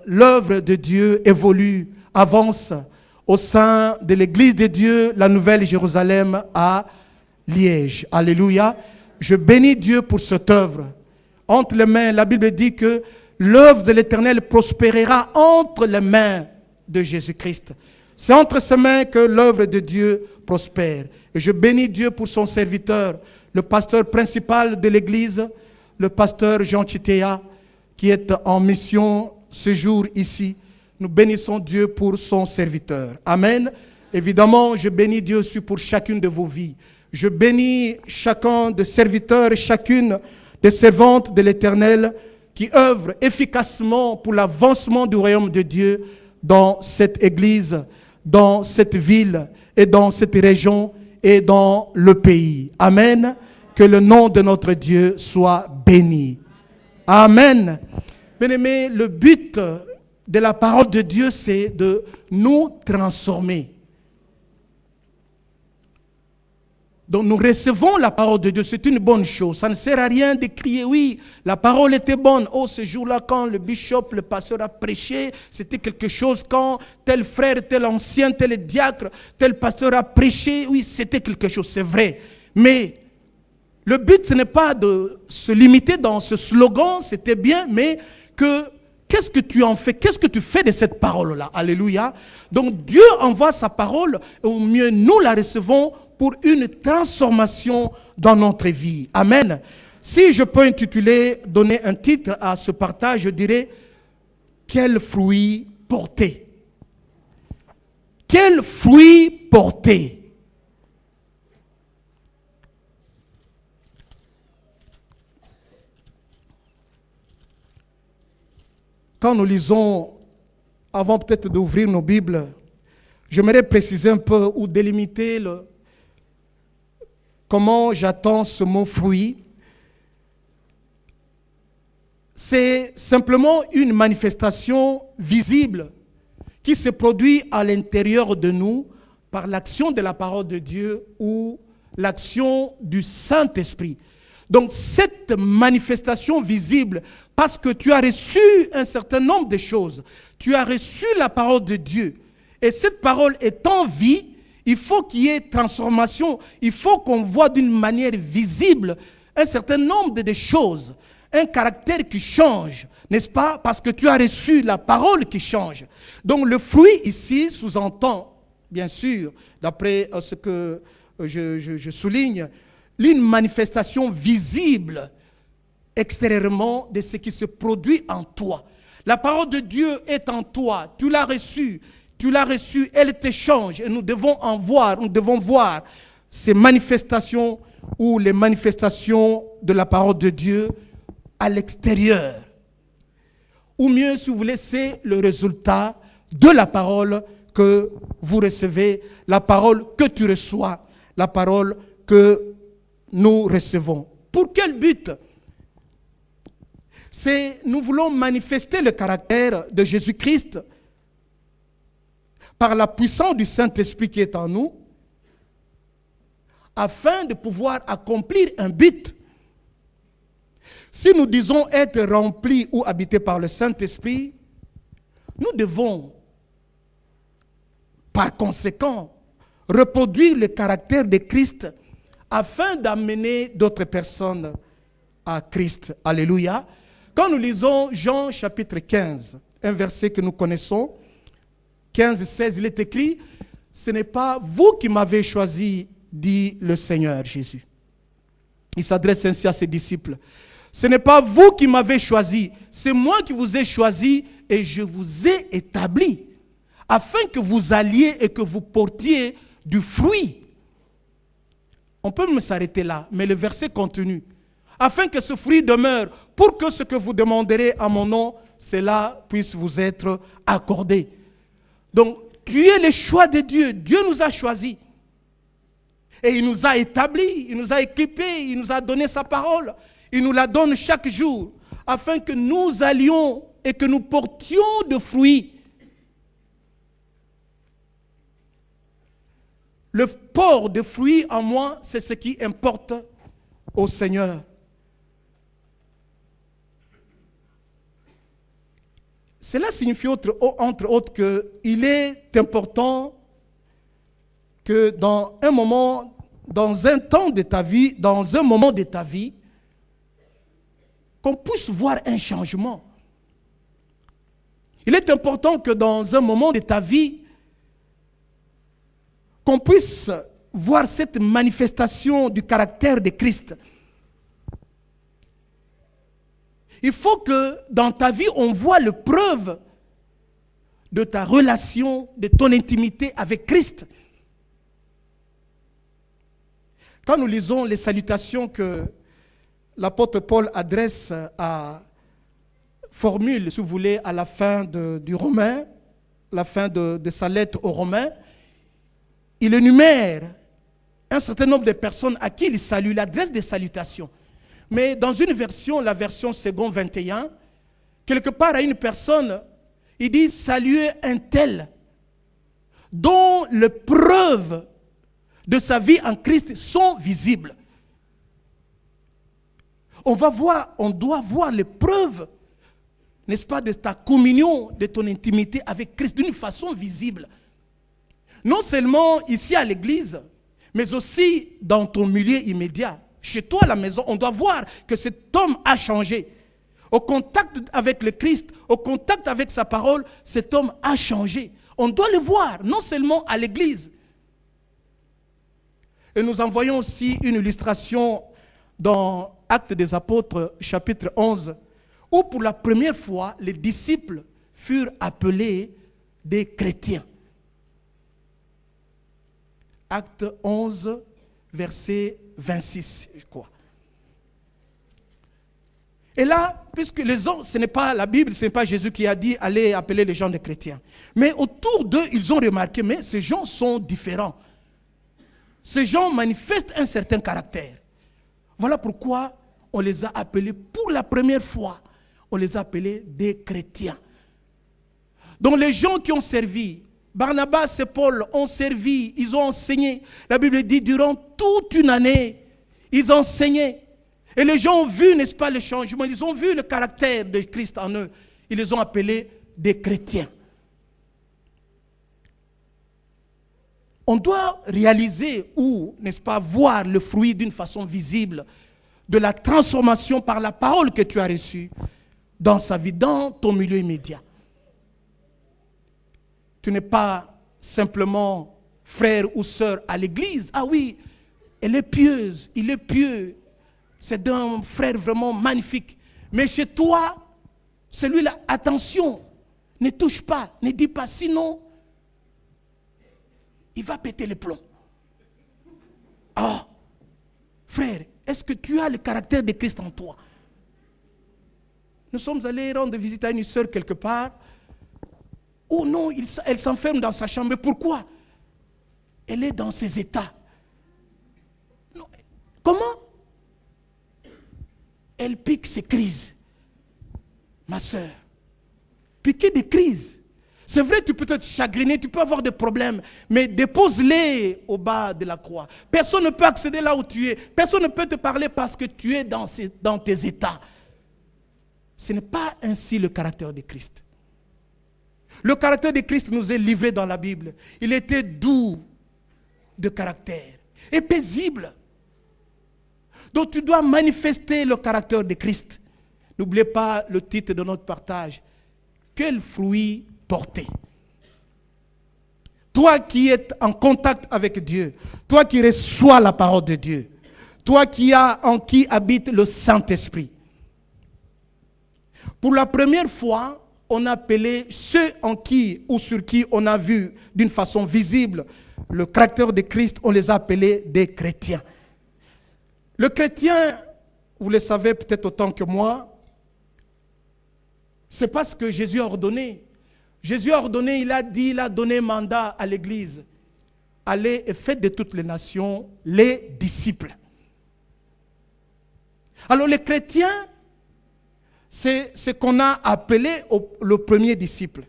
l'œuvre de Dieu évolue, avance au sein de l'Église de Dieu, la Nouvelle Jérusalem à Liège. Alléluia. Je bénis Dieu pour cette œuvre. Entre les mains, la Bible dit que l'œuvre de l'Éternel prospérera entre les mains de Jésus-Christ. C'est entre ses mains que l'œuvre de Dieu prospère. Et je bénis Dieu pour son serviteur, le pasteur principal de l'Église, le pasteur Jean Chitea, qui est en mission ce jour ici. Nous bénissons Dieu pour son serviteur. Amen. Évidemment, je bénis Dieu aussi pour chacune de vos vies. Je bénis chacun des serviteurs et chacune des servantes de l'Éternel qui œuvrent efficacement pour l'avancement du royaume de Dieu dans cette église, dans cette ville et dans cette région et dans le pays. Amen. Que le nom de notre Dieu soit béni. Amen. Bien-aimés, le but de la parole de Dieu, c'est de nous transformer. Donc nous recevons la parole de Dieu, c'est une bonne chose. Ça ne sert à rien de crier, oui, la parole était bonne. Oh, ce jour-là, quand le bishop, le pasteur a prêché, c'était quelque chose. Quand tel frère, tel ancien, tel diacre, tel pasteur a prêché, oui, c'était quelque chose, c'est vrai. Mais le but, ce n'est pas de se limiter dans ce slogan, c'était bien, mais qu'est-ce que tu en fais? Qu'est-ce que tu fais de cette parole-là? Alléluia. Donc Dieu envoie sa parole, et au mieux nous la recevons pour une transformation dans notre vie. Amen. Si je peux donner un titre à ce partage, je dirais, quel fruit porter? Quel fruit porter? Quand nous lisons, avant peut-être d'ouvrir nos Bibles, j'aimerais préciser un peu ou délimiter comment j'attends ce mot fruit. C'est simplement une manifestation visible qui se produit à l'intérieur de nous par l'action de la parole de Dieu ou l'action du Saint-Esprit. Donc cette manifestation visible, parce que tu as reçu un certain nombre de choses, tu as reçu la parole de Dieu, et cette parole est en vie, il faut qu'il y ait transformation, il faut qu'on voit d'une manière visible un certain nombre de choses, un caractère qui change, n'est-ce pas? Parce que tu as reçu la parole qui change. Donc le fruit ici sous-entend, bien sûr, d'après ce que je souligne, une manifestation visible extérieurement de ce qui se produit en toi. La parole de Dieu est en toi, tu l'as reçue, elle te change et nous devons voir ces manifestations ou les manifestations de la parole de Dieu à l'extérieur. Ou mieux, si vous voulez, c'est le résultat de la parole que vous recevez, la parole que tu reçois, la parole que nous recevons. Pour quel but? Nous voulons manifester le caractère de Jésus-Christ par la puissance du Saint-Esprit qui est en nous, afin de pouvoir accomplir un but. Si nous disons être remplis ou habités par le Saint-Esprit, nous devons, par conséquent, reproduire le caractère de Christ afin d'amener d'autres personnes à Christ. Alléluia. Quand nous lisons Jean chapitre 15, un verset que nous connaissons, 15-16, il est écrit, « Ce n'est pas vous qui m'avez choisi, dit le Seigneur Jésus. » Il s'adresse ainsi à ses disciples. « Ce n'est pas vous qui m'avez choisi, c'est moi qui vous ai choisi et je vous ai établi, afin que vous alliez et que vous portiez du fruit. » On peut me s'arrêter là, mais le verset continue. « Afin que ce fruit demeure, pour que ce que vous demanderez à mon nom, cela puisse vous être accordé. » Donc, tu es le choix de Dieu. Dieu nous a choisis. Et il nous a établis, il nous a équipés, il nous a donné sa parole. Il nous la donne chaque jour, afin que nous allions et que nous portions de fruits. Le port de fruits en moi, c'est ce qui importe au Seigneur. Cela signifie entre autres qu'il est important que dans un moment, dans un temps de ta vie, dans un moment de ta vie, qu'on puisse voir un changement. Il est important que dans un moment de ta vie, qu'on puisse voir cette manifestation du caractère de Christ. Il faut que dans ta vie, on voit la preuve de ta relation, de ton intimité avec Christ. Quand nous lisons les salutations que l'apôtre Paul adresse formule, si vous voulez, à la fin du Romain, la fin de sa lettre aux Romains, il énumère un certain nombre de personnes à qui il salue, il adresse des salutations. Mais dans une version, la version second 21, quelque part à une personne, il dit « Saluez un tel dont les preuves de sa vie en Christ sont visibles. » On doit voir les preuves, n'est-ce pas, de ta communion, de ton intimité avec Christ d'une façon visible. Non seulement ici à l'église, mais aussi dans ton milieu immédiat. Chez toi à la maison, on doit voir que cet homme a changé. Au contact avec le Christ, au contact avec sa parole, cet homme a changé. On doit le voir, non seulement à l'église. Et nous en voyons aussi une illustration dans Actes des Apôtres, chapitre 11, où pour la première fois, les disciples furent appelés des chrétiens. Acte 11, verset 26, je crois. Et là, puisque les hommes, ce n'est pas la Bible, ce n'est pas Jésus qui a dit allez appeler les gens des chrétiens. Mais autour d'eux, ils ont remarqué, mais ces gens sont différents. Ces gens manifestent un certain caractère. Voilà pourquoi on les a appelés pour la première fois. On les a appelés des chrétiens. Donc les gens qui ont servi, Barnabas et Paul ont servi, ils ont enseigné. La Bible dit durant toute une année, ils enseignaient. Et les gens ont vu, n'est-ce pas, le changement. Ils ont vu le caractère de Christ en eux. Ils les ont appelés des chrétiens. On doit réaliser ou, n'est-ce pas, voir le fruit d'une façon visible de la transformation par la parole que tu as reçue dans sa vie, dans ton milieu immédiat. Tu n'es pas simplement frère ou sœur à l'église. Ah oui, elle est pieuse, il est pieux. C'est un frère vraiment magnifique. Mais chez toi, celui-là, attention, ne touche pas, ne dis pas, sinon, il va péter les plombs. Ah, frère, est-ce que tu as le caractère de Christ en toi? Nous sommes allés rendre visite à une sœur quelque part. Oh non, elle s'enferme dans sa chambre. Pourquoi? Elle est dans ses états. Non. Comment? Elle pique ses crises. Ma sœur, piquer des crises. C'est vrai, tu peux te chagriner, tu peux avoir des problèmes, mais dépose-les au bas de la croix. Personne ne peut accéder là où tu es. Personne ne peut te parler parce que tu es dans tes états. Ce n'est pas ainsi le caractère de Christ. Le caractère de Christ nous est livré dans la Bible. Il était doux de caractère et paisible. Donc tu dois manifester le caractère de Christ. N'oubliez pas le titre de notre partage. Quel fruit porter? Toi qui es en contact avec Dieu, toi qui reçois la parole de Dieu, toi en qui habite le Saint-Esprit. Pour la première fois, on a appelé ceux en qui ou sur qui on a vu d'une façon visible le caractère de Christ, on les a appelés des chrétiens. Le chrétien, vous le savez peut-être autant que moi, c'est pas ce que Jésus a ordonné. Jésus a ordonné, il a dit, il a donné mandat à l'Église. Allez et faites de toutes les nations les disciples. Alors les chrétiens, c'est ce qu'on a appelé le premier disciple.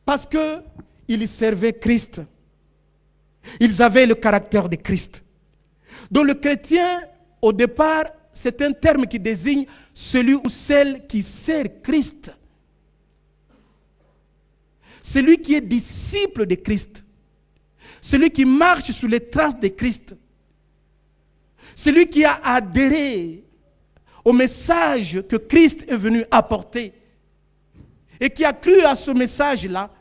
Parce qu'ils servaient Christ. Ils avaient le caractère de Christ. Donc le chrétien, au départ, c'est un terme qui désigne celui ou celle qui sert Christ. celui qui est disciple de Christ, celui qui marche sur les traces de Christ, celui qui a adhéré au message que Christ est venu apporter et qui a cru à ce message-là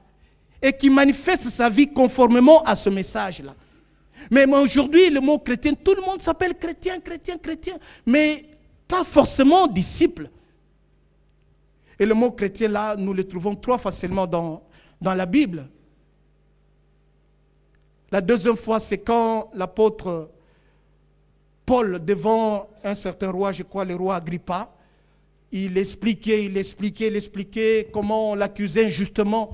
et qui manifeste sa vie conformément à ce message-là. Mais aujourd'hui, le mot chrétien, tout le monde s'appelle chrétien, chrétien, chrétien, mais pas forcément disciple. Et le mot chrétien, là, nous le trouvons trop facilement dans la Bible. La deuxième fois, c'est quand l'apôtre Paul, devant un certain roi, je crois le roi Agrippa, il expliquait comment on l'accusait injustement.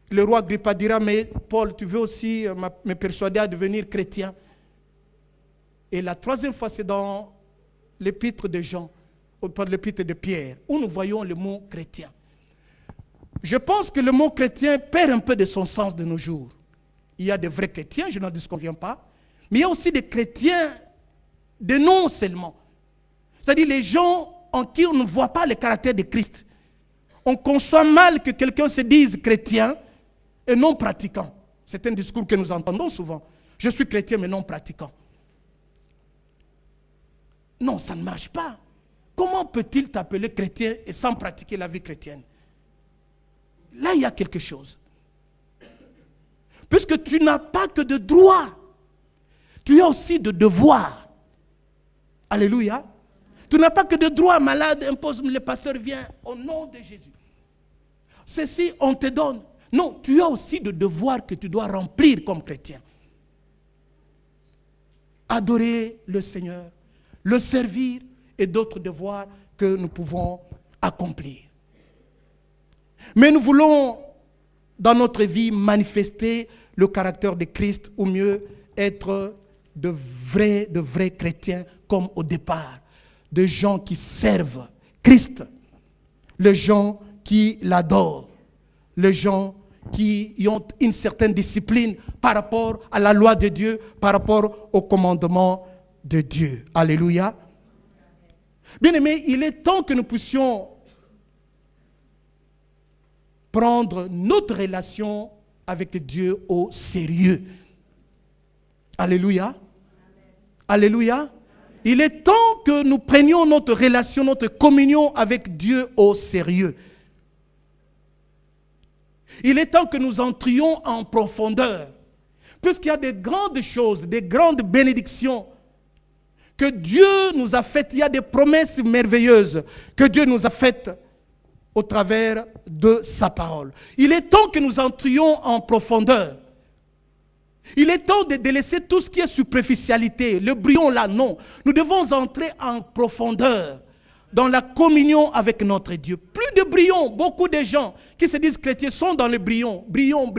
Le roi Agrippa dira, mais Paul, tu veux aussi me persuader à devenir chrétien. Et la troisième fois, c'est dans l'épître de Jean, ou pas l'épître de Pierre, où nous voyons le mot chrétien. Je pense que le mot chrétien perd un peu de son sens de nos jours. Il y a de vrais chrétiens, je n'en disconviens pas, mais il y a aussi des chrétiens de nom seulement. C'est-à-dire les gens en qui on ne voit pas le caractère de Christ. On conçoit mal que quelqu'un se dise chrétien et non pratiquant. C'est un discours que nous entendons souvent. Je suis chrétien mais non pratiquant. Non, ça ne marche pas. Comment peut-il t'appeler chrétien et sans pratiquer la vie chrétienne? Là, il y a quelque chose. Puisque tu n'as pas que de droit, tu as aussi de devoir. Alléluia. Tu n'as pas que de droit, malade, impose, le pasteur vient au nom de Jésus. Ceci, on te donne. Non, tu as aussi de devoirs que tu dois remplir comme chrétien. Adorer le Seigneur, le servir et d'autres devoirs que nous pouvons accomplir. Mais nous voulons, dans notre vie, manifester le caractère de Christ, ou mieux, être de vrais chrétiens, comme au départ, de gens qui servent Christ, les gens qui l'adorent, les gens qui ont une certaine discipline par rapport à la loi de Dieu, par rapport au commandement de Dieu. Alléluia. Bien-aimés, il est temps que nous puissions prendre notre relation avec Dieu au sérieux. Alléluia. Alléluia. Il est temps que nous prenions notre relation, notre communion avec Dieu au sérieux. Il est temps que nous entrions en profondeur. Puisqu'il y a de grandes choses, des grandes bénédictions que Dieu nous a faites. Il y a des promesses merveilleuses que Dieu nous a faites au travers de sa parole. Il est temps que nous entrions en profondeur. Il est temps de délaisser tout ce qui est superficialité. Le brouillon là, non. Nous devons entrer en profondeur dans la communion avec notre Dieu. Plus de brouillon. Beaucoup de gens qui se disent chrétiens sont dans le brouillon. Brouillon.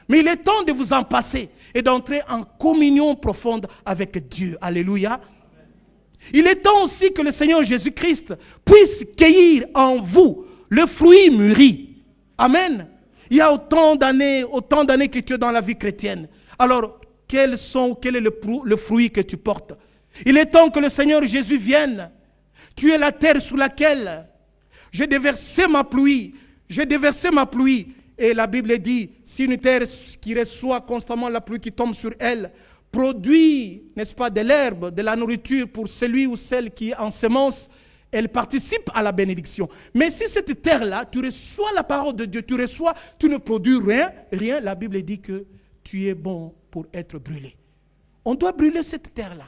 Mais il est temps de vous en passer et d'entrer en communion profonde avec Dieu. Alléluia. Il est temps aussi que le Seigneur Jésus-Christ puisse cueillir en vous le fruit mûri. Amen. Il y a autant d'années que tu es dans la vie chrétienne. Alors, quel est le fruit que tu portes? Il est temps que le Seigneur Jésus vienne. Tu es la terre sur laquelle j'ai déversé ma pluie. Et la Bible dit, si une terre qui reçoit constamment la pluie qui tombe sur elle, produit, n'est-ce pas, de l'herbe, de la nourriture pour celui ou celle qui ensemence, elle participe à la bénédiction. Mais si cette terre-là, tu reçois la parole de Dieu, tu ne produis rien, la Bible dit que tu es bon pour être brûlé. On doit brûler cette terre-là.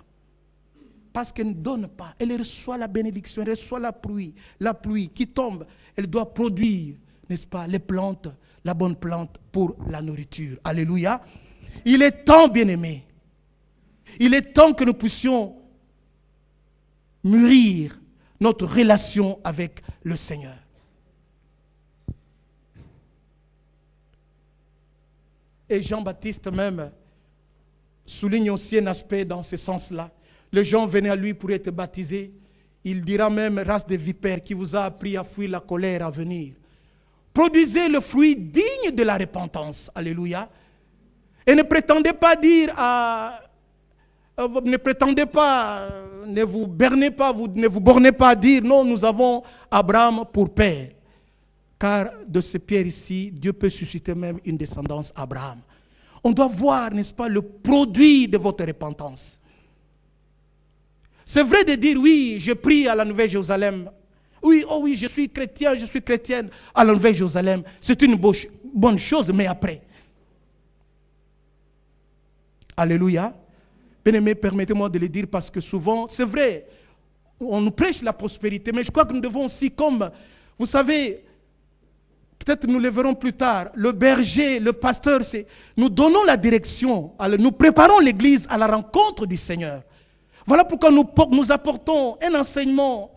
Parce qu'elle ne donne pas. Elle reçoit la bénédiction, elle reçoit la pluie qui tombe. Elle doit produire, n'est-ce pas, les plantes, la bonne plante pour la nourriture. Alléluia. Il est temps, bien-aimés. Il est temps que nous puissions mûrir notre relation avec le Seigneur. Et Jean-Baptiste même souligne aussi un aspect dans ce sens-là. Les gens venaient à lui pour être baptisés. Il dira même, race de vipères qui vous a appris à fuir la colère à venir. Produisez le fruit digne de la repentance. Alléluia. Et ne prétendez pas dire ne vous bornez pas à dire, non, nous avons Abraham pour père. car de ces pierres ici, Dieu peut susciter même une descendance Abraham. On doit voir, n'est-ce pas, le produit de votre repentance. C'est vrai de dire, oui, je prie à la Nouvelle-Jérusalem. Oui, oh oui, je suis chrétien, je suis chrétienne à la Nouvelle-Jérusalem. C'est une bonne chose, mais après. Alléluia. Bien-aimés, permettez-moi de le dire parce que souvent, c'est vrai, on nous prêche la prospérité, mais je crois que nous devons aussi, comme, vous savez, peut-être nous le verrons plus tard, le berger, le pasteur, nous donnons la direction, nous préparons l'Église à la rencontre du Seigneur. Voilà pourquoi nous apportons un enseignement,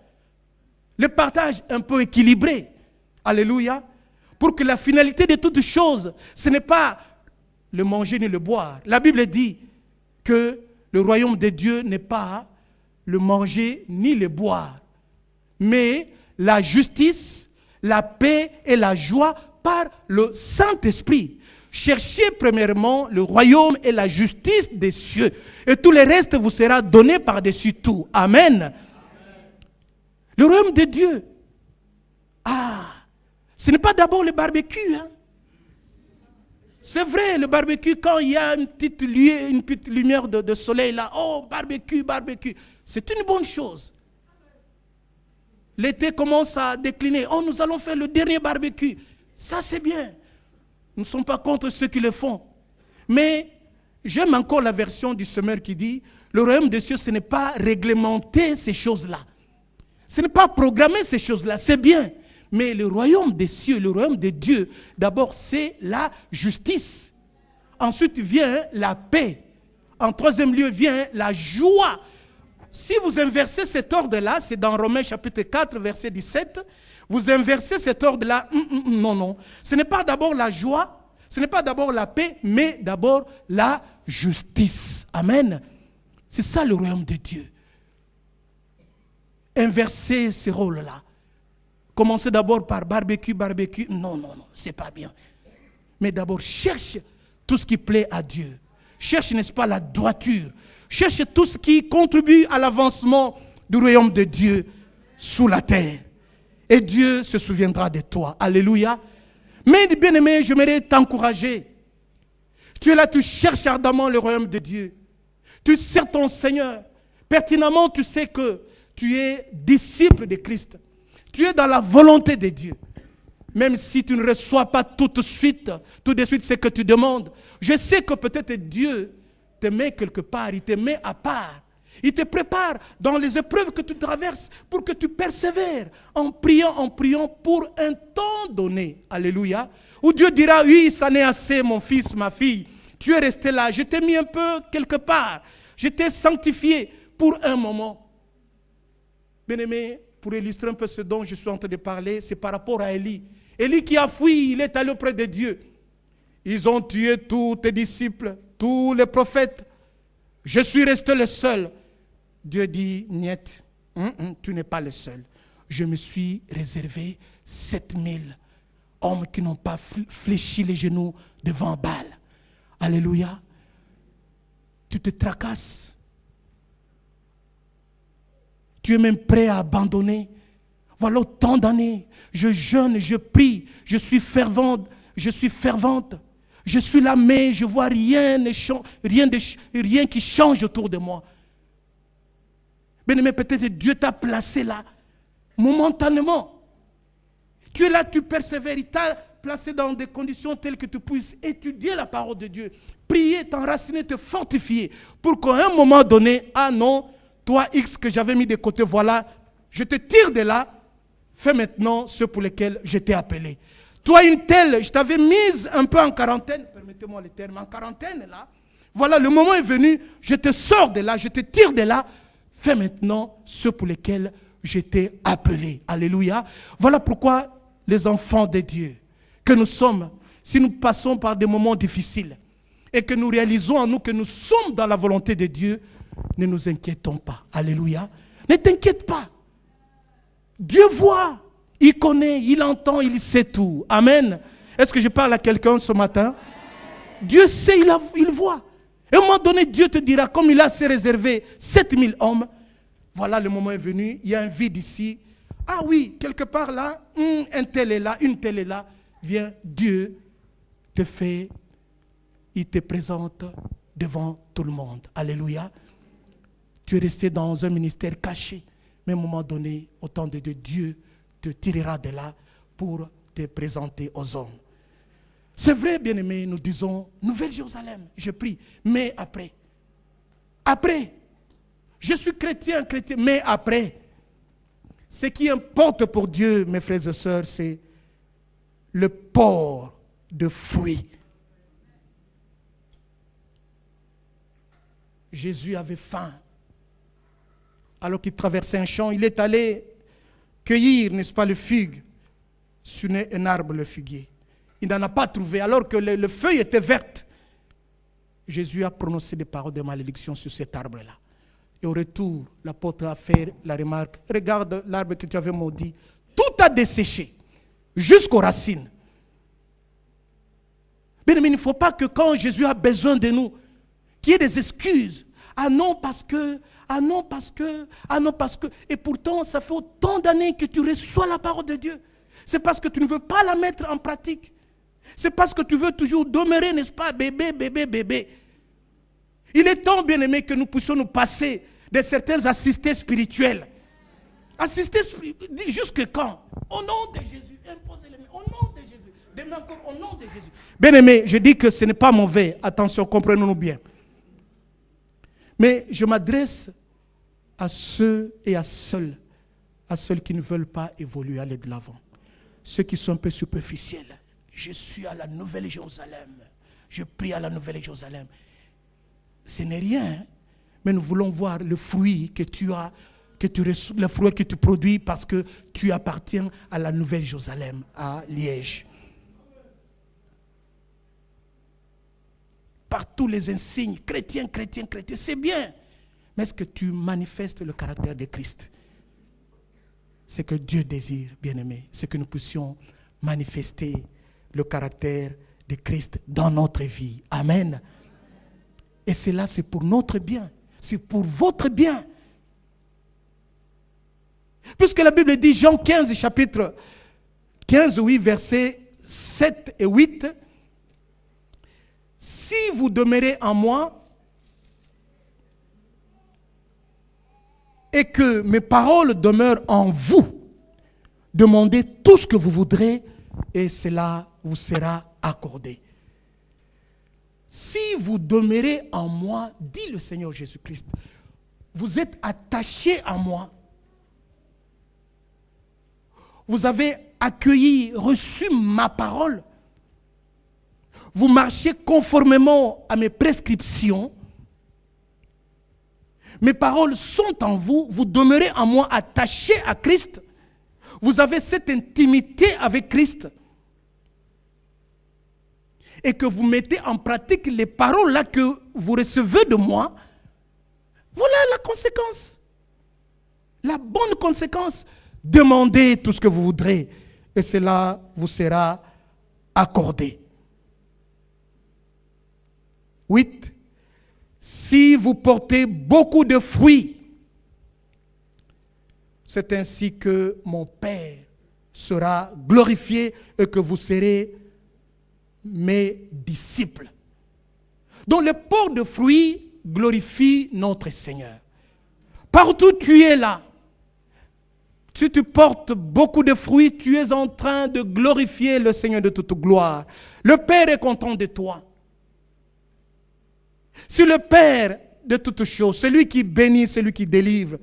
le partage un peu équilibré. Alléluia. Pour que la finalité de toutes choses, ce n'est pas le manger ni le boire. La Bible dit que le royaume de Dieu n'est pas le manger ni le boire, mais la justice, la paix et la joie par le Saint-Esprit. Cherchez premièrement le royaume et la justice des cieux, et tout le reste vous sera donné par-dessus tout. Amen. Amen. Le royaume de Dieu, ce n'est pas d'abord le barbecue. Hein? C'est vrai, le barbecue, quand il y a une petite lumière de soleil là, oh, barbecue, c'est une bonne chose. L'été commence à décliner, oh, nous allons faire le dernier barbecue. Ça, c'est bien. Nous ne sommes pas contre ceux qui le font. Mais j'aime encore la version du semeur qui dit, le royaume des cieux, ce n'est pas réglementer ces choses-là. Ce n'est pas programmer ces choses-là, c'est bien. Mais le royaume des cieux, le royaume de Dieu, d'abord, c'est la justice. Ensuite vient la paix. En troisième lieu vient la joie. Si vous inversez cet ordre-là, c'est dans Romains chapitre 4, verset 17, vous inversez cet ordre-là, non. Ce n'est pas d'abord la joie, ce n'est pas d'abord la paix, mais d'abord la justice. Amen. C'est ça le royaume de Dieu. Inverser ces rôles-là. Commencez d'abord par barbecue. Non, c'est pas bien. Mais d'abord, cherche tout ce qui plaît à Dieu. Cherche, n'est-ce pas, la droiture. Cherche tout ce qui contribue à l'avancement du royaume de Dieu sous la terre. Et Dieu se souviendra de toi. Alléluia. Mais bien-aimé, j'aimerais t'encourager. Tu es là, tu cherches ardemment le royaume de Dieu. Tu sers ton Seigneur. Pertinemment, tu sais que tu es disciple de Christ. Tu es dans la volonté de Dieu. Même si tu ne reçois pas tout de suite ce que tu demandes. Je sais que peut-être Dieu te met quelque part, il te met à part. Il te prépare dans les épreuves que tu traverses pour que tu persévères en priant pour un temps donné. Alléluia. Où Dieu dira, oui, ça n'est assez, mon fils, ma fille. Tu es resté là, je t'ai mis un peu quelque part. Je t'ai sanctifié pour un moment. Bien-aimé, pour illustrer un peu ce dont je suis en train de parler, c'est par rapport à Élie. Élie qui a fui, il est allé auprès de Dieu. Ils ont tué tous tes disciples, tous les prophètes. Je suis resté le seul. Dieu dit, niet, tu n'es pas le seul. Je me suis réservé 7000 hommes qui n'ont pas fléchi les genoux devant Baal. Alléluia. Tu te tracasses. Tu es même prêt à abandonner. Voilà autant d'années. Je jeûne, je prie, je suis fervente. Je suis là, mais je ne vois rien qui change autour de moi. Bien-aimé, peut-être Dieu t'a placé là, momentanément. Tu es là, tu persévères. Il t'a placé dans des conditions telles que tu puisses étudier la parole de Dieu. Prier, t'enraciner, te fortifier. Pour qu'à un moment donné, ah non, toi X que j'avais mis de côté, voilà, je te tire de là, fais maintenant ce pour lequel je t'ai appelé. Toi une telle, je t'avais mise un peu en quarantaine, permettez-moi le terme, en quarantaine là. Voilà, le moment est venu, je te sors de là, je te tire de là, fais maintenant ce pour lequel je t'ai appelé. Alléluia. Voilà pourquoi les enfants de Dieu que nous sommes, si nous passons par des moments difficiles et que nous réalisons en nous que nous sommes dans la volonté de Dieu, ne nous inquiétons pas. Alléluia. Ne t'inquiète pas. Dieu voit, il connaît, il entend, il sait tout. Amen. Est-ce que je parle à quelqu'un ce matin? Dieu sait, il voit. Et à un moment donné, Dieu te dira, comme il a réservé 7000 hommes, voilà, le moment est venu, il y a un vide ici, Ah oui, quelque part là, un tel est là, une telle est là. Viens, Dieu te fait, il te présente devant tout le monde. Alléluia. Tu es resté dans un ministère caché. Mais à un moment donné, au temps de Dieu, Dieu te tirera de là pour te présenter aux hommes. C'est vrai, bien-aimés, nous disons, Nouvelle Jérusalem, je prie, mais après. Après, je suis chrétien, mais après. Ce qui importe pour Dieu, mes frères et sœurs, c'est le port de fruits. Jésus avait faim. Alors qu'il traversait un champ, il est allé cueillir, n'est-ce pas, le figue sur un arbre, le figuier. Il n'en a pas trouvé, alors que le feuille était verte. Jésus a prononcé des paroles de malédiction sur cet arbre-là. Et au retour, l'apôtre a fait la remarque, regarde l'arbre que tu avais maudit, tout a desséché, jusqu'aux racines. Mais il ne faut pas que quand Jésus a besoin de nous, qu'il y ait des excuses. Ah non, parce que, ah non, parce que, ah non, parce que. Et pourtant, ça fait autant d'années que tu reçois la parole de Dieu. C'est parce que tu ne veux pas la mettre en pratique. C'est parce que tu veux toujours demeurer, n'est-ce pas, bébé, bébé, bébé. Il est temps, bien-aimé, que nous puissions nous passer de certains assistés spirituels. Assistés spirituels, jusque quand? Au nom de Jésus, imposez les mains. Au nom de Jésus. Demain encore, au nom de Jésus. Bien-aimé, je dis que ce n'est pas mauvais. Attention, comprenons-nous bien. Mais je m'adresse à ceux et à celles qui ne veulent pas évoluer, aller de l'avant. Ceux qui sont un peu superficiels. Je suis à la Nouvelle Jérusalem. Je prie à la Nouvelle Jérusalem. Ce n'est rien, mais nous voulons voir le fruit que tu as, le fruit que tu produis parce que tu appartiens à la Nouvelle Jérusalem, à Liège. Par tous les insignes, chrétiens, c'est bien. Mais est-ce que tu manifestes le caractère de Christ? C'est que Dieu désire, bien-aimé, c'est que nous puissions manifester le caractère de Christ dans notre vie. Amen. Et cela, c'est pour notre bien. C'est pour votre bien. Puisque la Bible dit, Jean 15, chapitre 15, oui, versets 7 et 8. Si vous demeurez en moi et que mes paroles demeurent en vous, demandez tout ce que vous voudrez et cela vous sera accordé. Si vous demeurez en moi, dit le Seigneur Jésus-Christ, vous êtes attachés à moi. Vous avez accueilli, reçu ma parole. Vous marchez conformément à mes prescriptions. Mes paroles sont en vous. Vous demeurez en moi attachés à Christ. Vous avez cette intimité avec Christ. Et que vous mettez en pratique les paroles là que vous recevez de moi. Voilà la conséquence. La bonne conséquence. Demandez tout ce que vous voudrez. Et cela vous sera accordé. 8. Si vous portez beaucoup de fruits, c'est ainsi que mon Père sera glorifié et que vous serez mes disciples. Donc le port de fruits glorifie notre Seigneur. Partout tu es là. Si tu portes beaucoup de fruits, tu es en train de glorifier le Seigneur de toute gloire. Le Père est content de toi. Si le Père de toutes choses, celui qui bénit, celui qui délivre,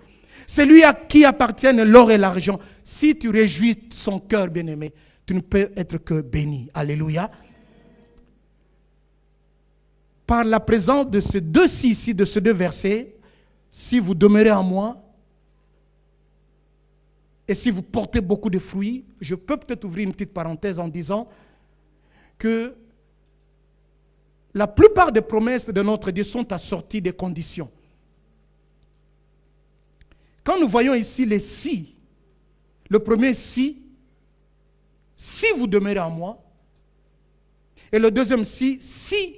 celui à qui appartiennent l'or et l'argent, si tu réjouis son cœur, bien-aimé, tu ne peux être que béni. Alléluia. Par la présence de ces deux ici, de ces deux versets, si vous demeurez en moi, et si vous portez beaucoup de fruits, je peux peut-être ouvrir une petite parenthèse en disant que la plupart des promesses de notre Dieu sont assorties des conditions. Quand nous voyons ici les si, le premier si vous demeurez en moi, et le deuxième si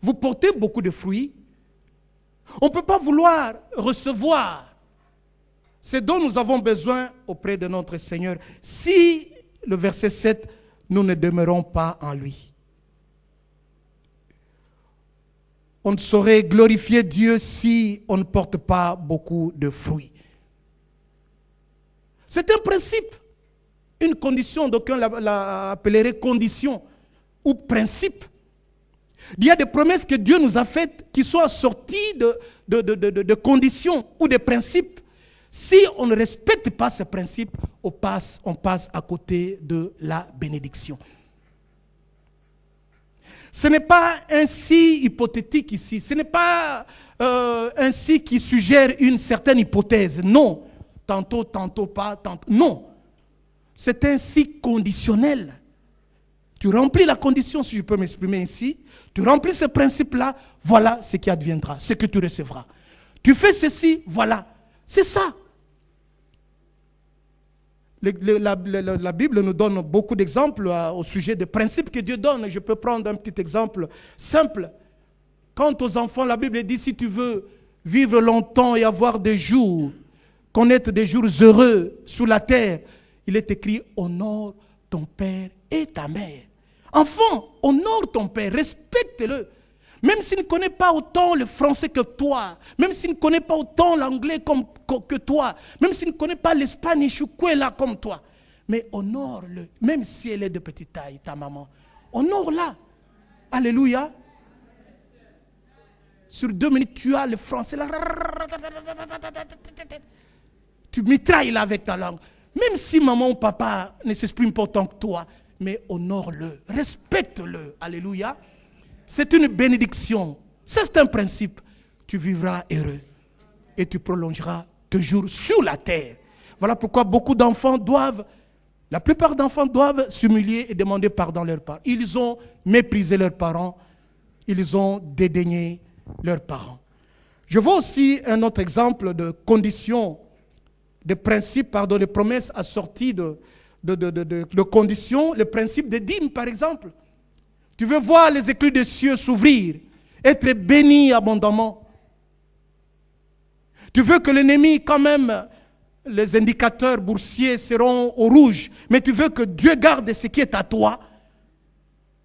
vous portez beaucoup de fruits, on ne peut pas vouloir recevoir ce dont nous avons besoin auprès de notre Seigneur. Si, le verset 7, nous ne demeurons pas en lui. On ne saurait glorifier Dieu si on ne porte pas beaucoup de fruits. C'est un principe, une condition, d'aucuns l'appelleraient condition ou principe. Il y a des promesses que Dieu nous a faites qui sont assorties de conditions ou de principes. Si on ne respecte pas ces principes, on passe à côté de la bénédiction. Ce n'est pas ainsi hypothétique ici. Ce n'est pas ainsi qui suggère une certaine hypothèse. Non. Tantôt pas, tantôt. Non. C'est ainsi conditionnel. Tu remplis la condition, si je peux m'exprimer ainsi. Tu remplis ce principe-là, voilà ce qui adviendra, ce que tu recevras. Tu fais ceci, voilà. C'est ça. La Bible nous donne beaucoup d'exemples au sujet des principes que Dieu donne. Je peux prendre un petit exemple simple. Quant aux enfants, la Bible dit, si tu veux vivre longtemps et avoir des jours, connaître des jours heureux sur la terre, il est écrit, honore ton père et ta mère. Enfant, honore ton père, respecte-le. Même s'il ne connaît pas autant le français que toi, même s'il ne connaît pas autant l'anglais que toi, même s'il ne connaît pas l'espagnol là comme toi, mais honore-le, même si elle est de petite taille, ta maman. Honore-la. Alléluia. Sur 2 minutes, tu as le français là. Tu mitrailles là avec ta langue. Même si maman ou papa ne s'expriment pas autant que toi, mais honore-le, respecte-le. Alléluia. C'est une bénédiction. C'est un principe. Tu vivras heureux et tu prolongeras tes jours sur la terre. Voilà pourquoi beaucoup d'enfants la plupart d'enfants doivent s'humilier et demander pardon à leurs parents. Ils ont méprisé leurs parents. Ils ont dédaigné leurs parents. Je vois aussi un autre exemple de conditions, de principes, de promesses assorties de conditions. Le principe des dîmes, par exemple. Tu veux voir les écluses des cieux s'ouvrir, être béni abondamment. Tu veux que l'ennemi, quand même, les indicateurs boursiers seront au rouge, mais tu veux que Dieu garde ce qui est à toi.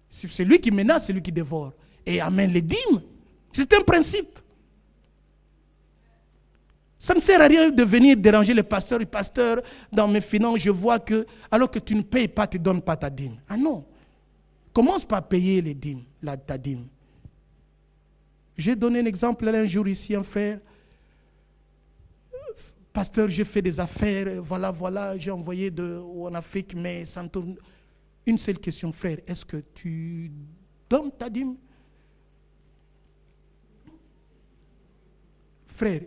C'est lui qui menace, c'est lui qui dévore. Et amène les dîmes. C'est un principe. Ça ne sert à rien de venir déranger le pasteur. Le pasteur, dans mes finances, je vois que, alors que tu ne payes pas, tu ne donnes pas ta dîme. Ah non. Commence par payer les dîmes, ta dîme. J'ai donné un exemple un jour ici, un frère. Pasteur, j'ai fait des affaires, voilà, j'ai envoyé en Afrique, mais ça me tourne. Une seule question, frère, est-ce que tu donnes ta dîme? Frère,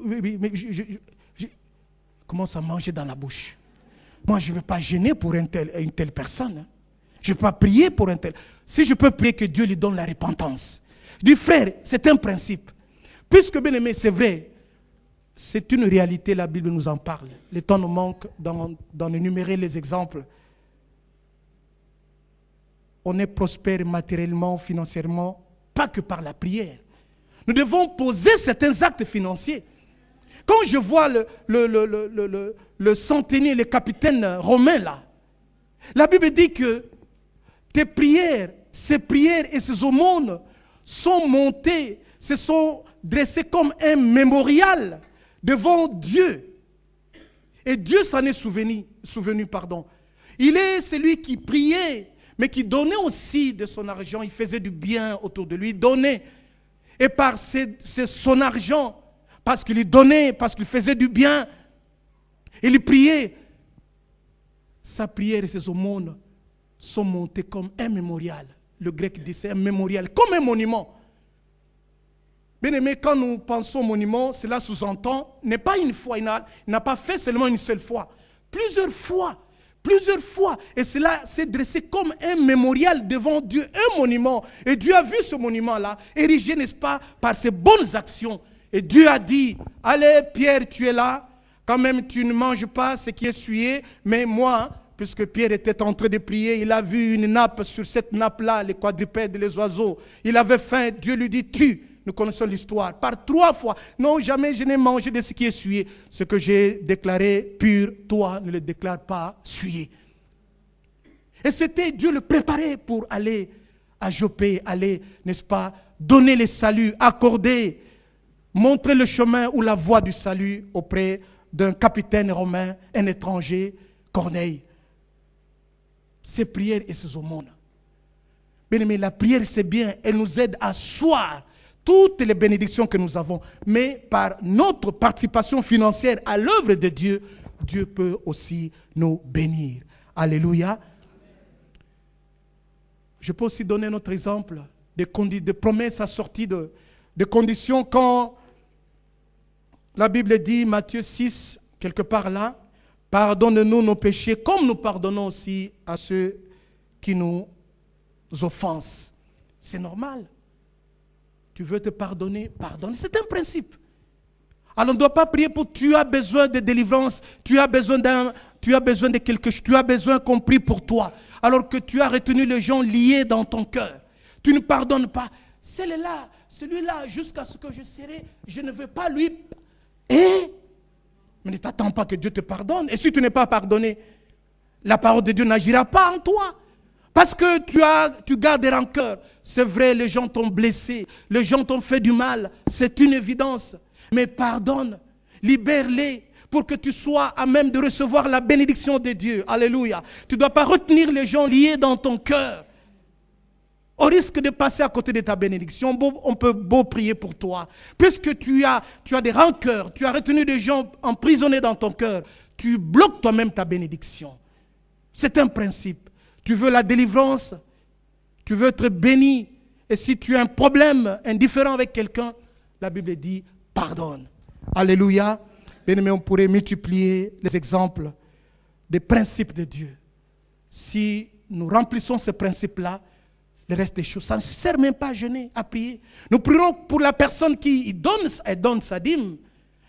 mais je commence à manger dans la bouche. Moi, je ne veux pas gêner pour une telle personne. Je ne veux pas prier pour un tel. Si je peux prier que Dieu lui donne la repentance. Je dis, frère, c'est un principe. Puisque, bien aimé, c'est vrai, c'est une réalité, la Bible nous en parle. Le temps nous manque d'en énumérer les exemples. On est prospère matériellement, financièrement, pas que par la prière. Nous devons poser certains actes financiers. Quand je vois le centenier, le capitaine romain là, la Bible dit que tes prières, ces prières et ces aumônes sont montées, se sont dressées comme un mémorial devant Dieu. Et Dieu s'en est souvenu. Il est celui qui priait, mais qui donnait aussi de son argent. Il faisait du bien autour de lui, il donnait. Et par son argent, parce qu'il lui donnait, parce qu'il faisait du bien, il priait. Sa prière et ses aumônes sont montées comme un mémorial. Le grec dit c'est un mémorial, comme un monument. Bien aimé, quand nous pensons au monument, cela sous-entend, n'est pas une fois, il n'a pas fait seulement une seule fois. Plusieurs fois. Et cela s'est dressé comme un mémorial devant Dieu, un monument. Et Dieu a vu ce monument-là, érigé, n'est-ce pas, par ses bonnes actions. Et Dieu a dit, allez Pierre, tu es là, quand même tu ne manges pas ce qui est souillé, mais moi, puisque Pierre était en train de prier, il a vu une nappe, sur cette nappe-là, les quadrupèdes, les oiseaux. Il avait faim, Dieu lui dit, tue. Nous connaissons l'histoire. Par 3 fois. Non, jamais je n'ai mangé de ce qui est souillé. Ce que j'ai déclaré pur, toi ne le déclare pas souillé. Et c'était Dieu le préparait pour aller à Joppé, aller, n'est-ce pas, donner le salut, accorder, montrer le chemin ou la voie du salut auprès d'un capitaine romain, un étranger, Corneille. Ses prières et ses aumônes. Bien-aimés, la prière c'est bien, elle nous aide à asseoir toutes les bénédictions que nous avons. Mais par notre participation financière à l'œuvre de Dieu, Dieu peut aussi nous bénir. Alléluia. Je peux aussi donner un autre exemple de promesses assorties de conditions quand la Bible dit, Matthieu 6, quelque part là, pardonne-nous nos péchés comme nous pardonnons aussi à ceux qui nous offensent. C'est normal. Tu veux te pardonner, pardonne. C'est un principe. Alors on ne doit pas prier pour tu as besoin de délivrance, tu as besoin de quelque chose, tu as besoin qu'on prie pour toi. Alors que tu as retenu les gens liés dans ton cœur. Tu ne pardonnes pas. Celui-là, jusqu'à ce que je serai, je ne veux pas lui. Mais ne t'attends pas que Dieu te pardonne. Et si tu n'es pas pardonné, la parole de Dieu n'agira pas en toi. Parce que tu gardes des rancœurs. C'est vrai, les gens t'ont blessé, les gens t'ont fait du mal. C'est une évidence. Mais pardonne, libère-les pour que tu sois à même de recevoir la bénédiction de Dieu. Alléluia. Tu ne dois pas retenir les gens liés dans ton cœur. Au risque de passer à côté de ta bénédiction, on peut beau prier pour toi. Puisque tu as des rancœurs, tu as retenu des gens emprisonnés dans ton cœur, tu bloques toi-même ta bénédiction. C'est un principe. Tu veux la délivrance, tu veux être béni. Et si tu as un problème indifférent avec quelqu'un, la Bible dit pardonne. Alléluia. Bien-aimés, on pourrait multiplier les exemples des principes de Dieu. Si nous remplissons ces principes-là, le reste des choses, ça ne sert même pas à jeûner, à prier. Nous prierons pour la personne qui donne sa dîme.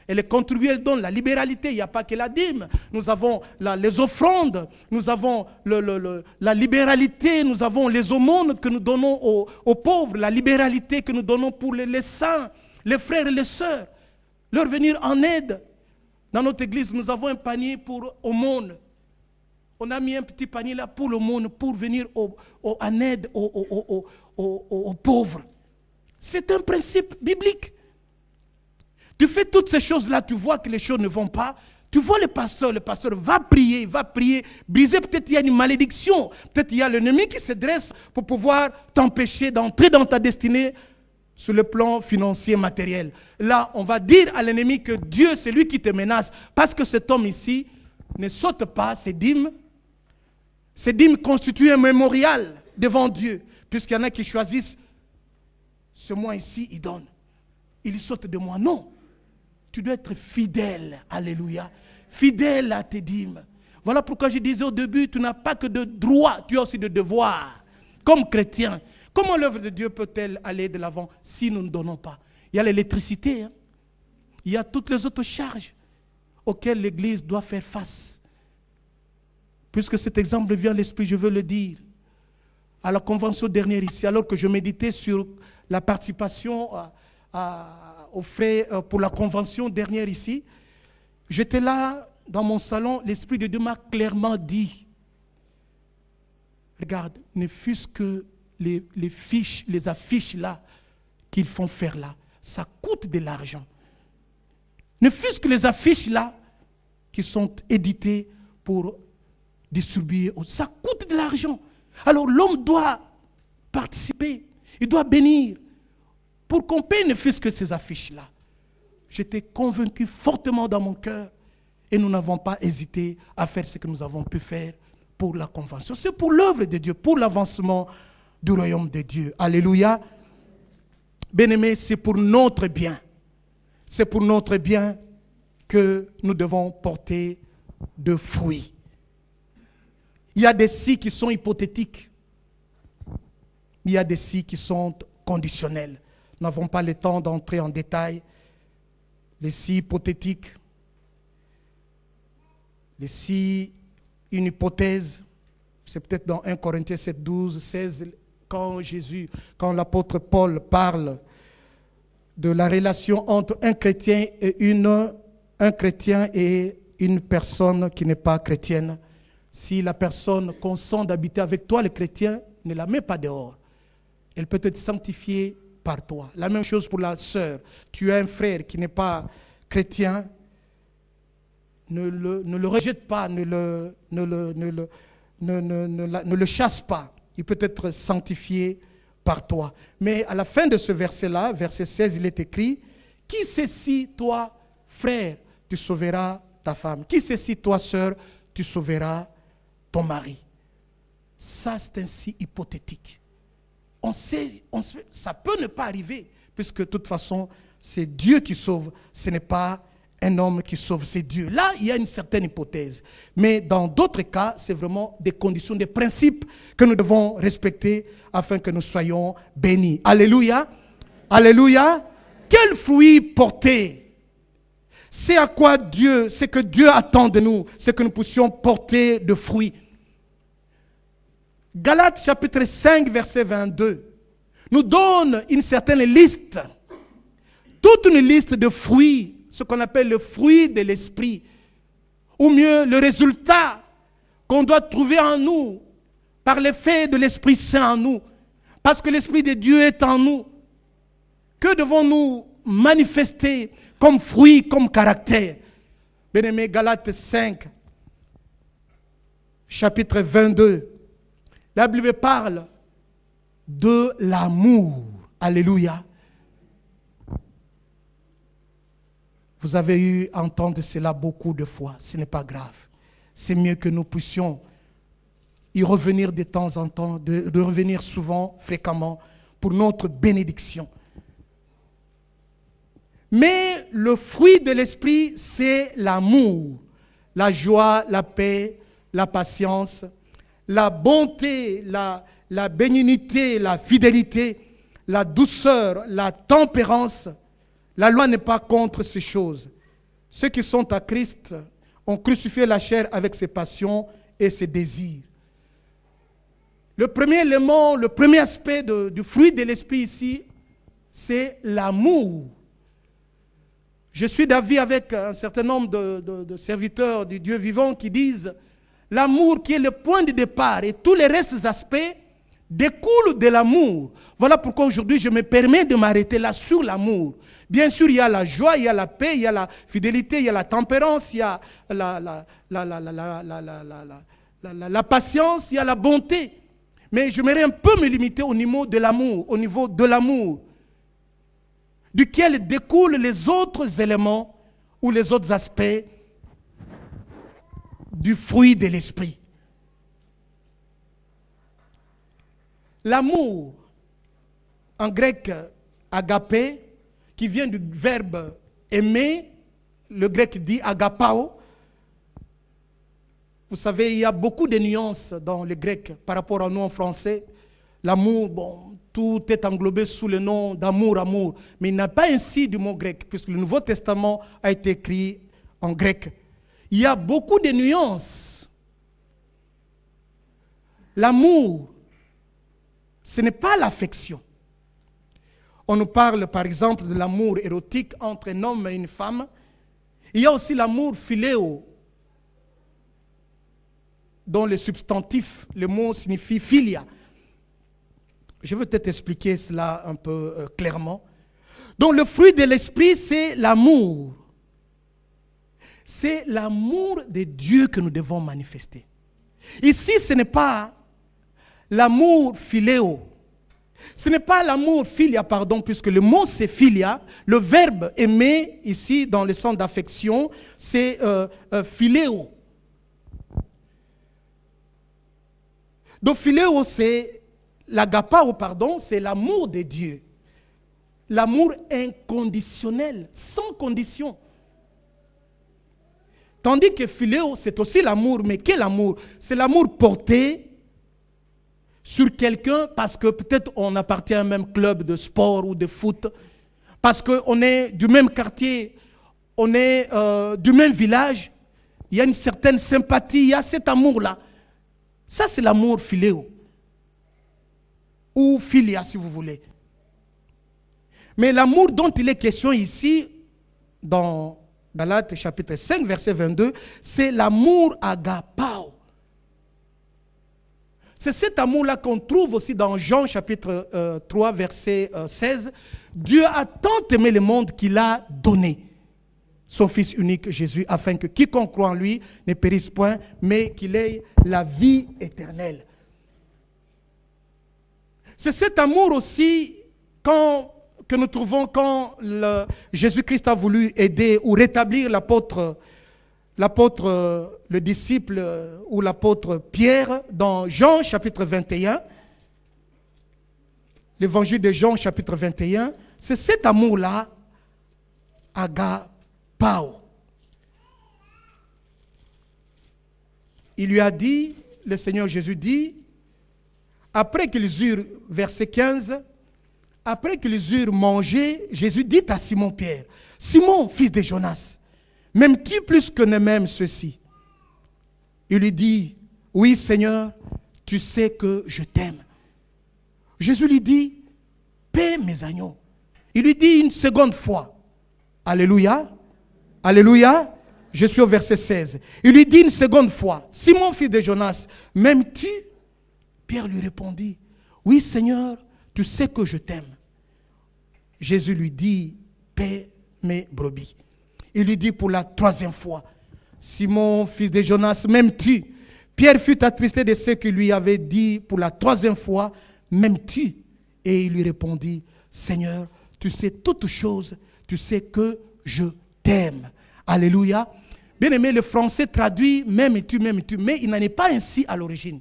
Elle est contribuée, elle donne la libéralité. Il n'y a pas que la dîme. Nous avons les offrandes, nous avons la libéralité, nous avons les aumônes que nous donnons aux pauvres, la libéralité que nous donnons pour les saints, les frères et les sœurs, leur venir en aide. Dans notre église, nous avons un panier pour aumônes. On a mis un petit panier là pour l'aumône, pour venir en aide aux pauvres. C'est un principe biblique. Tu fais toutes ces choses-là, tu vois que les choses ne vont pas. Tu vois le pasteur va prier, briser, peut-être il y a une malédiction, peut-être il y a l'ennemi qui se dresse pour pouvoir t'empêcher d'entrer dans ta destinée sur le plan financier, matériel. Là, on va dire à l'ennemi que Dieu, c'est lui qui te menace, parce que cet homme ici ne saute pas ses dîmes. Ces dîmes constituent un mémorial devant Dieu, puisqu'il y en a qui choisissent, ce mois ici, il donne. Il saute de moi. Non. Tu dois être fidèle, alléluia, fidèle à tes dîmes. Voilà pourquoi je disais au début, tu n'as pas que de droits, tu as aussi de devoirs. Comme chrétien, comment l'œuvre de Dieu peut-elle aller de l'avant si nous ne donnons pas? Il y a l'électricité, hein? Il y a toutes les autres charges auxquelles l'Église doit faire face. Puisque cet exemple vient à l'esprit, je veux le dire. À la convention dernière ici, alors que je méditais sur la participation aux frais pour la convention dernière ici, j'étais là dans mon salon, l'Esprit de Dieu m'a clairement dit, regarde, ne fût-ce que les affiches là qu'ils font faire là, ça coûte de l'argent. Ne fût-ce que les affiches là qui sont éditées pour distribuer, ça coûte de l'argent. Alors l'homme doit participer, il doit bénir pour qu'on paye ne fût-ce que ces affiches-là. J'étais convaincu fortement dans mon cœur et nous n'avons pas hésité à faire ce que nous avons pu faire pour la convention. C'est pour l'œuvre de Dieu, pour l'avancement du royaume de Dieu. Alléluia. Bien-aimés, c'est pour notre bien. C'est pour notre bien que nous devons porter de fruits. Il y a des si qui sont hypothétiques. Il y a des si qui sont conditionnels. Nous n'avons pas le temps d'entrer en détail. Les si hypothétiques, les si, une hypothèse, c'est peut-être dans 1 Corinthiens 7, 12, 16, quand l'apôtre Paul parle de la relation entre un chrétien et une personne qui n'est pas chrétienne. Si la personne consent d'habiter avec toi, le chrétien, ne la mets pas dehors. Elle peut être sanctifiée par toi. La même chose pour la sœur. Tu as un frère qui n'est pas chrétien, ne le rejette pas, ne le chasse pas. Il peut être sanctifié par toi. Mais à la fin de ce verset-là, verset 16, il est écrit, « Qui sait si toi, frère, tu sauveras ta femme? Qui sait si toi, sœur, tu sauveras ton mari? » Ça, c'est ainsi hypothétique. On sait, ça peut ne pas arriver, puisque de toute façon, c'est Dieu qui sauve, ce n'est pas un homme qui sauve, c'est Dieu. Là, il y a une certaine hypothèse. Mais dans d'autres cas, c'est vraiment des conditions, des principes que nous devons respecter afin que nous soyons bénis. Alléluia. Alléluia. Quel fruit porter? C'est à quoi Dieu, c'est que Dieu attend de nous, c'est que nous puissions porter de fruits. Galates chapitre 5, verset 22, nous donne une certaine liste, toute une liste de fruits, ce qu'on appelle le fruit de l'esprit, ou mieux le résultat qu'on doit trouver en nous par l'effet de l'Esprit Saint en nous, parce que l'Esprit de Dieu est en nous. Que devons-nous manifester comme fruit, comme caractère? Bien-aimés, Galates 5, chapitre 22, la Bible parle de l'amour. Alléluia. Vous avez eu à entendre cela beaucoup de fois. Ce n'est pas grave. C'est mieux que nous puissions y revenir de temps en temps, de revenir souvent, fréquemment, pour notre bénédiction. Mais le fruit de l'esprit, c'est l'amour, la joie, la paix, la patience, la bonté, la bénignité, la fidélité, la douceur, la tempérance. La loi n'est pas contre ces choses. Ceux qui sont à Christ ont crucifié la chair avec ses passions et ses désirs. Le premier élément, le premier aspect du fruit de l'esprit ici, c'est l'amour. Je suis d'avis avec un certain nombre de serviteurs du Dieu vivant qui disent l'amour qui est le point de départ et tous les restes aspects découlent de l'amour. Voilà pourquoi aujourd'hui je me permets de m'arrêter là sur l'amour. Bien sûr, il y a la joie, il y a la paix, il y a la fidélité, il y a la tempérance, il y a la patience, il y a la bonté. Mais j'aimerais un peu me limiter au niveau de l'amour, duquel découlent les autres éléments ou les autres aspects du fruit de l'esprit. L'amour, en grec agapé, qui vient du verbe aimer, le grec dit agapao. Vous savez, il y a beaucoup de nuances dans le grec par rapport à nous en français. L'amour, bon, tout est englobé sous le nom d'amour, amour. Mais il n'y a pas ainsi du mot grec, puisque le Nouveau Testament a été écrit en grec. Il y a beaucoup de nuances. L'amour, ce n'est pas l'affection. On nous parle par exemple de l'amour érotique entre un homme et une femme. Il y a aussi l'amour philéo, dont le substantif, le mot signifie philia. Je vais peut-être expliquer cela un peu clairement. Donc le fruit de l'esprit, c'est l'amour. C'est l'amour de Dieu que nous devons manifester. Ici, ce n'est pas l'amour philéo. Ce n'est pas l'amour philia, pardon, puisque le mot c'est philia. Le verbe aimer, ici, dans le sens d'affection, c'est philéo. Donc philéo, c'est l'agapao, pardon, c'est l'amour de Dieu. L'amour inconditionnel, sans condition. Tandis que philéo, c'est aussi l'amour, mais quel amour? C'est l'amour porté sur quelqu'un parce que peut-être on appartient à un même club de sport ou de foot, parce qu'on est du même quartier, on est du même village, il y a une certaine sympathie, il y a cet amour-là. Ça, c'est l'amour philéo, ou philia si vous voulez. Mais l'amour dont il est question ici, dans Galates chapitre 5, verset 22, c'est l'amour agapao. C'est cet amour-là qu'on trouve aussi dans Jean chapitre 3, verset 16. Dieu a tant aimé le monde qu'il a donné son Fils unique Jésus, afin que quiconque croit en lui ne périsse point, mais qu'il ait la vie éternelle. C'est cet amour aussi que nous trouvons quand Jésus-Christ a voulu aider ou rétablir le disciple ou l'apôtre Pierre dans Jean chapitre 21. L'évangile de Jean chapitre 21, c'est cet amour-là, agapao. Il lui a dit, le Seigneur Jésus dit, après qu'ils eurent, verset 15, après qu'ils eurent mangé, Jésus dit à Simon-Pierre, « Simon, fils de Jonas, m'aimes-tu plus que ne m'aiment ceux-ci » Il lui dit, « Oui, Seigneur, tu sais que je t'aime. » Jésus lui dit, « Paie mes agneaux. » Il lui dit une seconde fois, « Alléluia, Alléluia. » Je suis au verset 16. Il lui dit une seconde fois, « Simon, fils de Jonas, m'aimes-tu » Pierre lui répondit, « Oui, Seigneur, tu sais que je t'aime. » Jésus lui dit, « Paie mes brebis. » Il lui dit pour la troisième fois, « Simon, fils de Jonas, m'aimes-tu » Pierre fut attristé de ce qu'il lui avait dit pour la troisième fois, « M'aimes-tu » Et il lui répondit, « Seigneur, tu sais toutes choses, tu sais que je t'aime. » Alléluia. Bien aimé, le français traduit « m'aimes-tu », mais il n'en est pas ainsi à l'origine.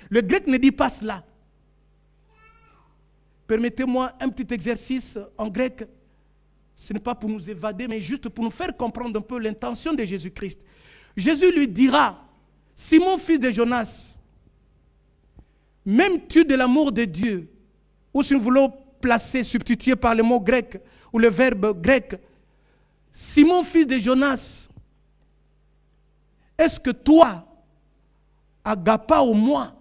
Le grec ne dit pas cela. Permettez-moi un petit exercice en grec. Ce n'est pas pour nous évader, mais juste pour nous faire comprendre un peu l'intention de Jésus-Christ. Jésus lui dira, « Simon, fils de Jonas, m'aimes-tu de l'amour de Dieu ?» Ou si nous voulons placer, substituer par le mot grec ou le verbe grec, « Simon, fils de Jonas, est-ce que toi, agapao moi ?»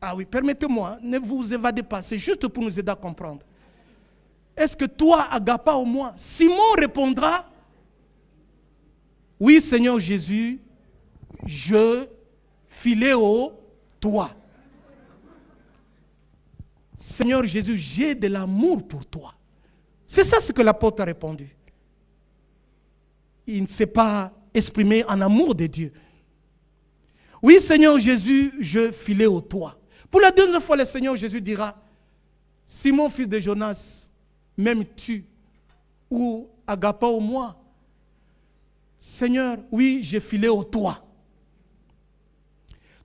Ah oui, permettez-moi, ne vous évadez pas, c'est juste pour nous aider à comprendre. Est-ce que toi, agapao moi? Simon répondra, oui, Seigneur Jésus, je philéo toi. Seigneur Jésus, j'ai de l'amour pour toi. C'est ça ce que l'apôtre a répondu. Il ne s'est pas exprimé en amour de Dieu. Oui, Seigneur Jésus, je philéo toi. Pour la deuxième fois, le Seigneur Jésus dira, Simon, fils de Jonas, m'aimes-tu? Ou agapao moi? Seigneur, oui, j'ai philéo toi.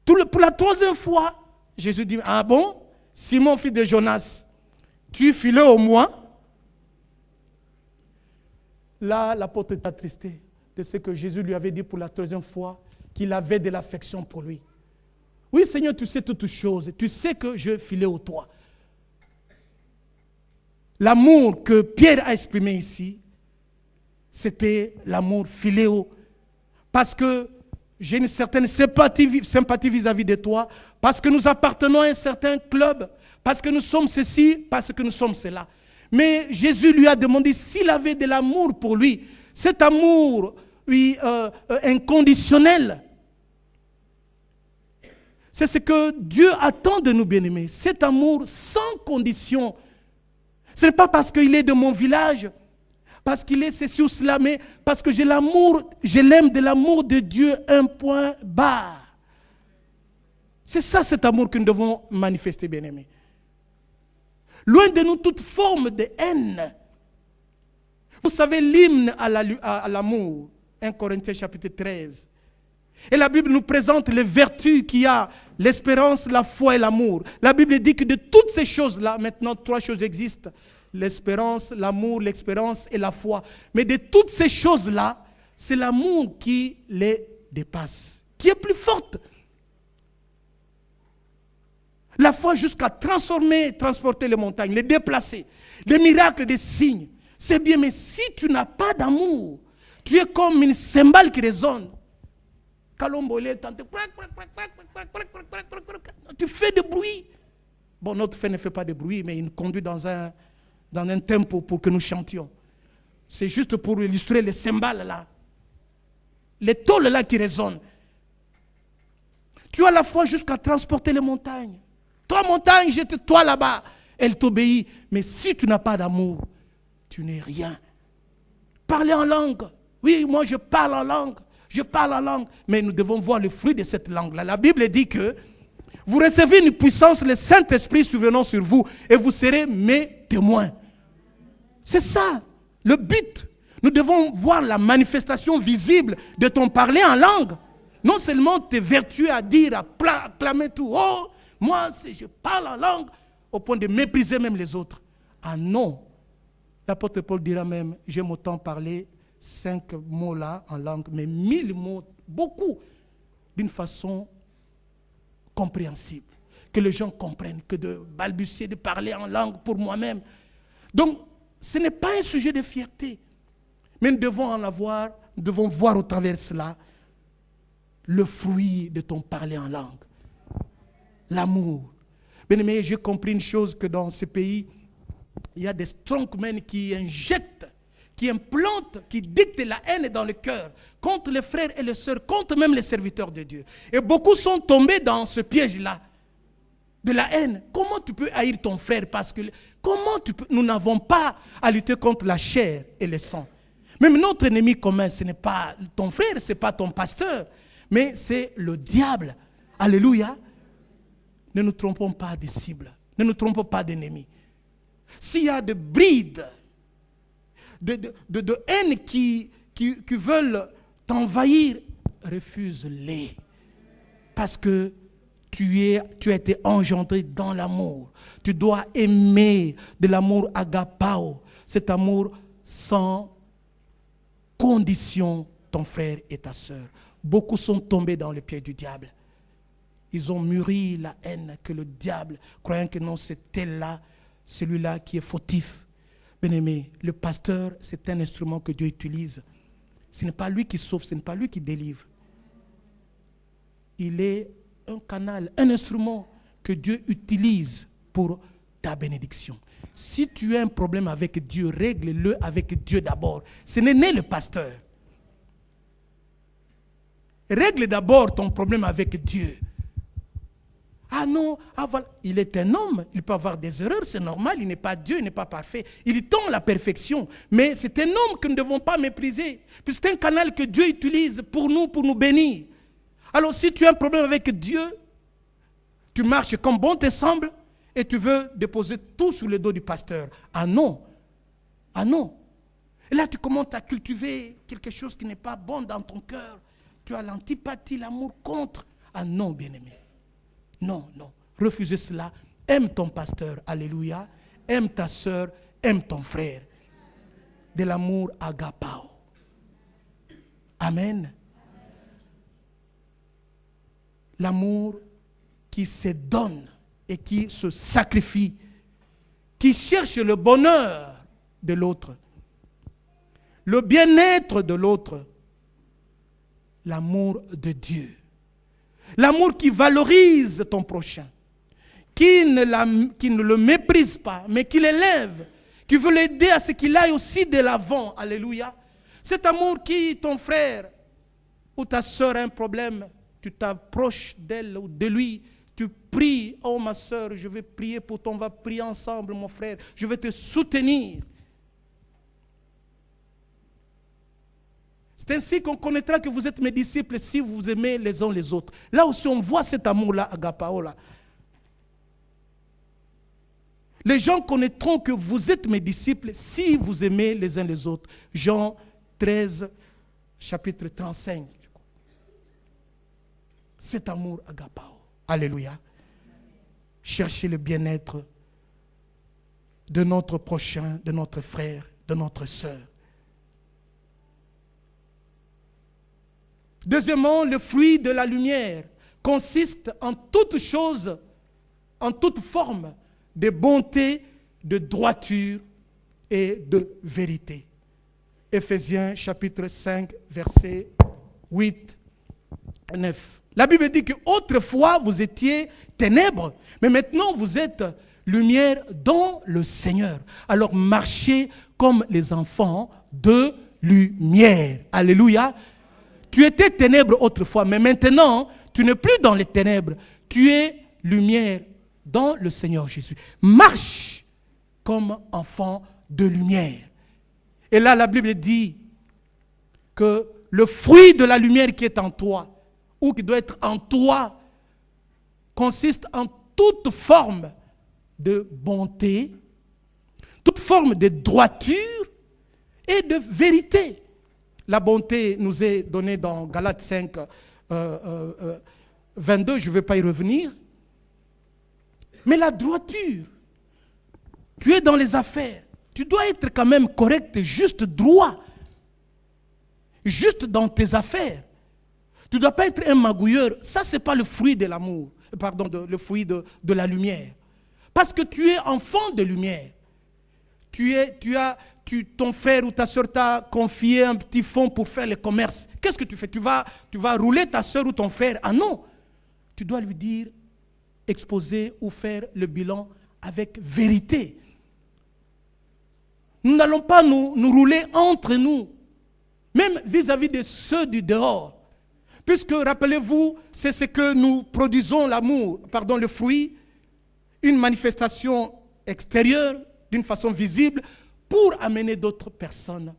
Pour la troisième fois, Jésus dit, ah bon? Simon, fils de Jonas, tu philéo moi? Là, l'apôtre est attristé de ce que Jésus lui avait dit pour la troisième fois, qu'il avait de l'affection pour lui. Oui, Seigneur, tu sais toutes choses. Tu sais que je philéo toi. L'amour que Pierre a exprimé ici, c'était l'amour philéo. Parce que j'ai une certaine sympathie vis-à-vis de toi, parce que nous appartenons à un certain club, parce que nous sommes ceci, parce que nous sommes cela. Mais Jésus lui a demandé s'il avait de l'amour pour lui. Cet amour, oui, inconditionnel. C'est ce que Dieu attend de nous, bien-aimés. Cet amour sans condition. Ce n'est pas parce qu'il est de mon village, parce qu'il est ceci ou cela, mais parce que j'ai l'amour, je l'aime de l'amour de Dieu, un point barre. C'est ça cet amour que nous devons manifester, bien-aimés. Loin de nous toute forme de haine. Vous savez l'hymne à l'amour, 1 Corinthiens chapitre 13. Et la Bible nous présente les vertus qu'il y a, l'espérance, la foi et l'amour. La Bible dit que de toutes ces choses-là, maintenant 3 choses existent. L'espérance, l'amour, l'expérience et la foi. Mais de toutes ces choses-là, c'est l'amour qui les dépasse, qui est plus forte. La foi jusqu'à transformer, transporter les montagnes, les déplacer, les miracles, des signes. C'est bien, mais si tu n'as pas d'amour, tu es comme une cymbale qui résonne. Tu fais de bruit. Bon, notre feu ne fait pas de bruit, mais il conduit dans un dans un tempo pour que nous chantions. C'est juste pour illustrer les cymbales là. Les tôles là qui résonnent. Tu as la foi jusqu'à transporter les montagnes. Toi, montagne, jette-toi là-bas. Elle t'obéit. Mais si tu n'as pas d'amour, tu n'es rien. Parler en langue. Oui, moi je parle en langue. Je parle en langue. Mais nous devons voir le fruit de cette langue-là. La Bible dit que vous recevez une puissance, le Saint-Esprit survenant sur vous, et vous serez mes témoins. C'est ça, le but. Nous devons voir la manifestation visible de ton parler en langue. Non seulement tes vertus à dire, à clamer tout. Oh, moi, je parle en langue, au point de mépriser même les autres. Ah non. L'apôtre Paul dira même, j'aime autant parler 5 mots là en langue, mais 1000 mots, beaucoup, d'une façon compréhensible. Que les gens comprennent, que de balbutier, de parler en langue pour moi-même. Donc, ce n'est pas un sujet de fierté. Mais nous devons en avoir, nous devons voir au travers de cela le fruit de ton parler en langue. L'amour. Bien-aimé, j'ai compris une chose, que dans ce pays, il y a des strongmen qui injectent, qui implantent, qui dictent la haine dans le cœur contre les frères et les sœurs, contre même les serviteurs de Dieu. Et beaucoup sont tombés dans ce piège-là de la haine. Comment tu peux haïr ton frère? Parce que nous n'avons pas à lutter contre la chair et le sang. Même notre ennemi commun, ce n'est pas ton frère, ce n'est pas ton pasteur, mais c'est le diable. Alléluia. Ne nous trompons pas de cible. Ne nous trompons pas d'ennemis. S'il y a des brides de haine qui veulent t'envahir, refuse-les. Parce que tu as été engendré dans l'amour. Tu dois aimer de l'amour agapao. Cet amour sans condition, ton frère et ta sœur. Beaucoup sont tombés dans le piège du diable. Ils ont mûri la haine que le diable, croyant que non, c'est tel-là, celui-là qui est fautif. Bien-aimé, le pasteur, c'est un instrument que Dieu utilise. Ce n'est pas lui qui sauve, ce n'est pas lui qui délivre. Il est un canal, un instrument que Dieu utilise pour ta bénédiction. Si tu as un problème avec Dieu, règle-le avec Dieu d'abord. Ce n'est pas le pasteur. Règle d'abord ton problème avec Dieu. Ah non, voilà. Il est un homme, il peut avoir des erreurs, c'est normal, il n'est pas Dieu, il n'est pas parfait. Il tend à la perfection, mais c'est un homme que nous ne devons pas mépriser. Puis c'est un canal que Dieu utilise pour nous bénir. Alors si tu as un problème avec Dieu, tu marches comme bon te semble et tu veux déposer tout sur le dos du pasteur. Ah non, ah non. Et là tu commences à cultiver quelque chose qui n'est pas bon dans ton cœur. Tu as l'antipathie, l'amour contre. Ah non, bien-aimé. Non, non. Refusez cela. Aime ton pasteur. Alléluia. Aime ta soeur. Aime ton frère. De l'amour agapao. Amen. L'amour qui se donne et qui se sacrifie. Qui cherche le bonheur de l'autre. Le bien-être de l'autre. L'amour de Dieu. L'amour qui valorise ton prochain, qui ne le méprise pas, mais qui l'élève, qui veut l'aider à ce qu'il aille aussi de l'avant. Alléluia. Cet amour qui, ton frère ou ta soeur a un problème, tu t'approches d'elle ou de lui, tu pries, oh ma soeur, je vais prier pour toi, on va prier ensemble mon frère, je vais te soutenir. C'est ainsi qu'on connaîtra que vous êtes mes disciples si vous vous aimez les uns les autres. Là aussi, on voit cet amour-là, agapao là. Les gens connaîtront que vous êtes mes disciples si vous aimez les uns les autres. Jean 13, chapitre 35. Cet amour agapao. Alléluia. Cherchez le bien-être de notre prochain, de notre frère, de notre sœur. Deuxièmement, le fruit de la lumière consiste en toute chose, en toute forme de bonté, de droiture et de vérité. Éphésiens chapitre 5, versets 8 et 9. La Bible dit qu'autrefois vous étiez ténèbres, mais maintenant vous êtes lumière dans le Seigneur. Alors marchez comme les enfants de lumière. Alléluia. Tu étais ténèbres autrefois, mais maintenant, tu n'es plus dans les ténèbres. Tu es lumière dans le Seigneur Jésus. Marche comme enfant de lumière. Et là, la Bible dit que le fruit de la lumière qui est en toi, ou qui doit être en toi, consiste en toute forme de bonté, toute forme de droiture et de vérité. La bonté nous est donnée dans Galates 5, 22, je ne vais pas y revenir. Mais la droiture, tu es dans les affaires, tu dois être quand même correct, juste, droit, juste dans tes affaires. Tu ne dois pas être un magouilleur. Ça, ce n'est pas le fruit de l'amour, le fruit de la lumière. Parce que tu es enfant de lumière. Ton frère ou ta soeur t'a confié un petit fonds pour faire le commerce. Qu'est-ce que tu fais? Tu vas rouler ta soeur ou ton frère? Ah non! Tu dois lui dire, exposer ou faire le bilan avec vérité. Nous n'allons pas nous rouler entre nous, même vis-à-vis de ceux du dehors. Puisque, rappelez-vous, c'est ce que nous produisons, le fruit, une manifestation extérieure, d'une façon visible, pour amener d'autres personnes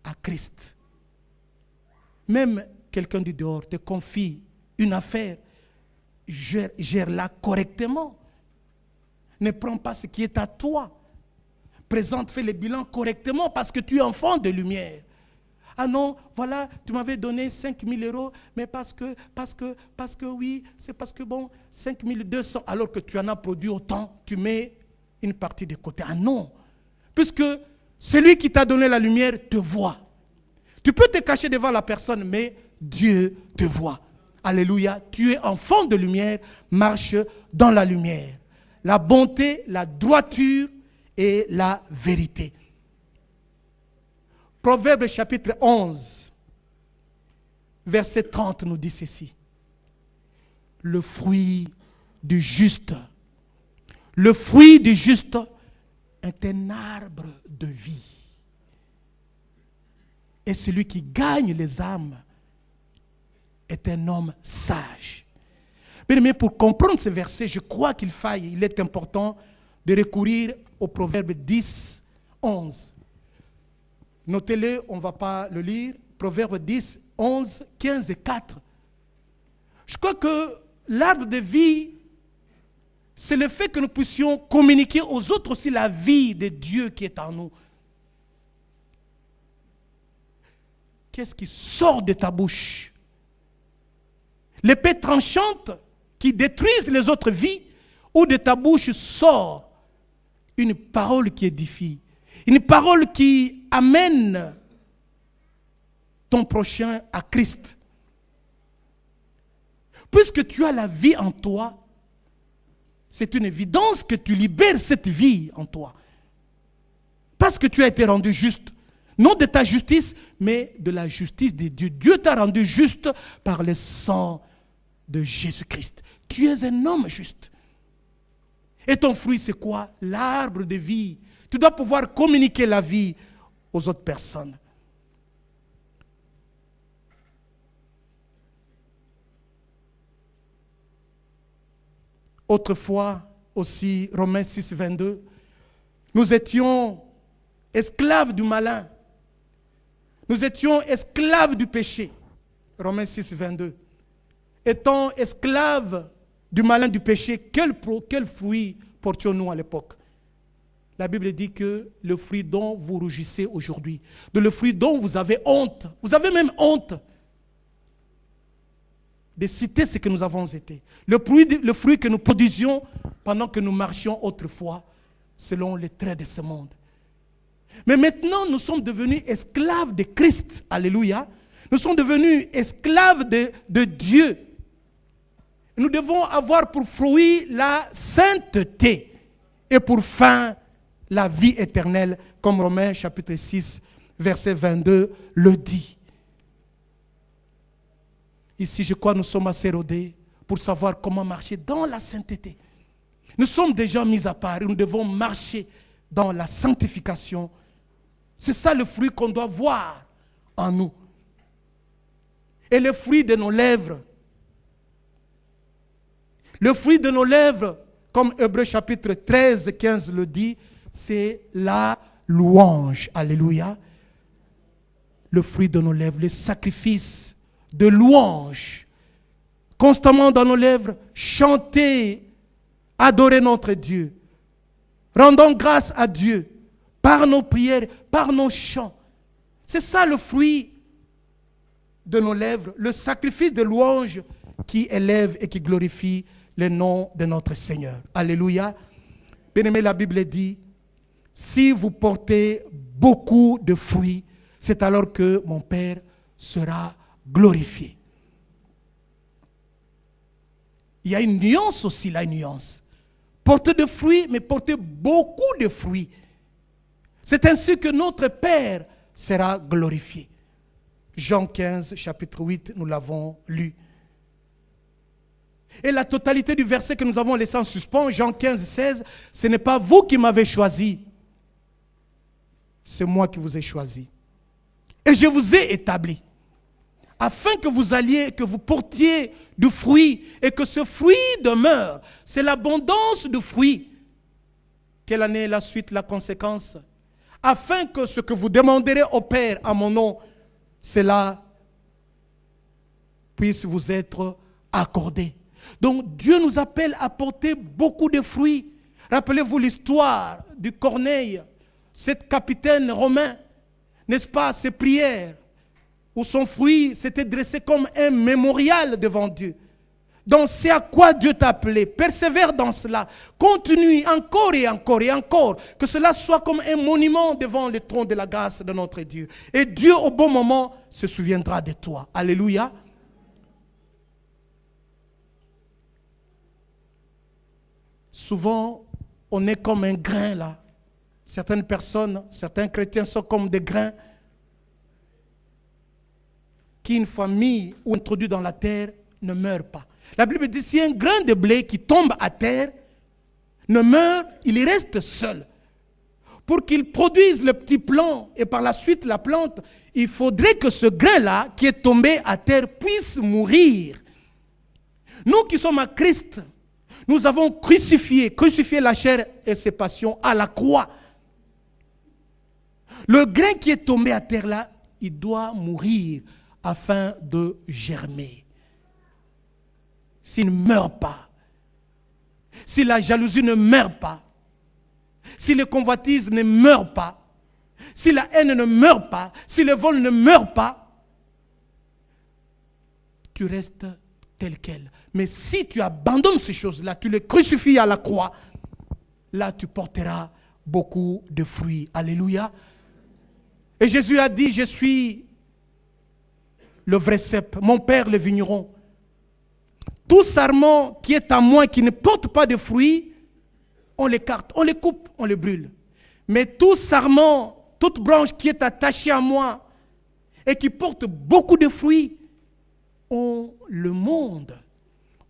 à Christ. Même quelqu'un du dehors te confie une affaire, gère-la correctement. Ne prends pas ce qui est à toi. Fais le bilan correctement parce que tu es enfant de lumière. Ah non, voilà, tu m'avais donné 5 000 €, mais parce que oui, c'est parce que 5 200, alors que tu en as produit autant, tu mets une partie de côté. Ah non, puisque celui qui t'a donné la lumière te voit. Tu peux te cacher devant la personne, mais Dieu te voit. Alléluia, tu es enfant de lumière, marche dans la lumière. La bonté, la droiture et la vérité. Proverbe chapitre 11, verset 30 nous dit ceci. Le fruit du juste est un arbre de vie. Et celui qui gagne les âmes est un homme sage. Mais pour comprendre ce verset, je crois il est important de recourir au Proverbe 10, 11. Notez-le, on ne va pas le lire. Proverbe 10, 11, 15 et 4. Je crois que l'arbre de vie, c'est le fait que nous puissions communiquer aux autres aussi la vie de Dieu qui est en nous. Qu'est-ce qui sort de ta bouche? L'épée tranchante qui détruise les autres vies, ou de ta bouche sort une parole qui édifie, une parole qui amène ton prochain à Christ. Puisque tu as la vie en toi, c'est une évidence que tu libères cette vie en toi. Parce que tu as été rendu juste, non de ta justice, mais de la justice de Dieu. Dieu t'a rendu juste par le sang de Jésus-Christ. Tu es un homme juste. Et ton fruit, c'est quoi? L'arbre de vie. Tu dois pouvoir communiquer la vie aux autres personnes. Autrefois aussi, Romains 6, 22, nous étions esclaves du malin. Nous étions esclaves du péché. Romains 6, 22. Étant esclaves du malin du péché, quel fruit portions-nous à l'époque? La Bible dit que le fruit dont vous rougissez aujourd'hui, de le fruit dont vous avez honte, vous avez même honte de citer ce que nous avons été. Le fruit que nous produisions pendant que nous marchions autrefois, selon les traits de ce monde. Mais maintenant, nous sommes devenus esclaves de Christ. Alléluia. Nous sommes devenus esclaves de Dieu. Nous devons avoir pour fruit la sainteté et pour fin la vie éternelle, comme Romains chapitre 6, verset 22 le dit. Ici, je crois que nous sommes assez rodés pour savoir comment marcher dans la sainteté. Nous sommes déjà mis à part et nous devons marcher dans la sanctification. C'est ça le fruit qu'on doit voir en nous. Et le fruit de nos lèvres. Le fruit de nos lèvres, comme Hébreux chapitre 13, 15 le dit, c'est la louange. Alléluia. Le fruit de nos lèvres, le sacrifice de louange. Constamment dans nos lèvres, chanter, adorer notre Dieu. Rendons grâce à Dieu par nos prières, par nos chants. C'est ça le fruit de nos lèvres, le sacrifice de louange qui élève et qui glorifie le nom de notre Seigneur. Alléluia. Bien-aimé, la Bible dit, si vous portez beaucoup de fruits, c'est alors que mon Père sera glorifié. Il y a une nuance aussi, là, une nuance. Porter de fruits, mais porter beaucoup de fruits. C'est ainsi que notre Père sera glorifié. Jean 15, chapitre 8, nous l'avons lu. Et la totalité du verset que nous avons laissé en suspens, Jean 15, 16, ce n'est pas vous qui m'avez choisi, c'est moi qui vous ai choisi. Et je vous ai établi, afin que vous alliez, que vous portiez du fruit, et que ce fruit demeure. C'est l'abondance de fruits. Quelle année est la suite, la conséquence? Afin que ce que vous demanderez au Père à mon nom, cela puisse vous être accordé. Donc Dieu nous appelle à porter beaucoup de fruits. Rappelez-vous l'histoire du Corneille, cet capitaine romain, n'est-ce pas, ses prières, où son fruit s'était dressé comme un mémorial devant Dieu. Donc c'est à quoi Dieu t'a appelé. Persévère dans cela. Continue encore et encore et encore. Que cela soit comme un monument devant le trône de la grâce de notre Dieu. Et Dieu au bon moment se souviendra de toi. Alléluia. Souvent, on est comme un grain là. Certaines personnes, certains chrétiens sont comme des grains qui, une fois mis ou introduits dans la terre, ne meurent pas. La Bible dit, si un grain de blé qui tombe à terre ne meurt, il reste seul. Pour qu'il produise le petit plant et par la suite la plante, il faudrait que ce grain-là qui est tombé à terre puisse mourir. Nous qui sommes à Christ, nous avons crucifié la chair et ses passions à la croix. Le grain qui est tombé à terre là, il doit mourir afin de germer. S'il ne meurt pas, si la jalousie ne meurt pas, si le convoitise ne meurt pas, si la haine ne meurt pas, si le vol ne meurt pas, tu restes tel quel. Mais si tu abandonnes ces choses-là, tu les crucifies à la croix, là tu porteras beaucoup de fruits. Alléluia. Et Jésus a dit, je suis le vrai cep, mon Père le vigneron. Tout sarment qui est à moi, qui ne porte pas de fruits, on l'écarte, on les coupe, on les brûle. Mais tout sarment, toute branche qui est attachée à moi et qui porte beaucoup de fruits, on le monde,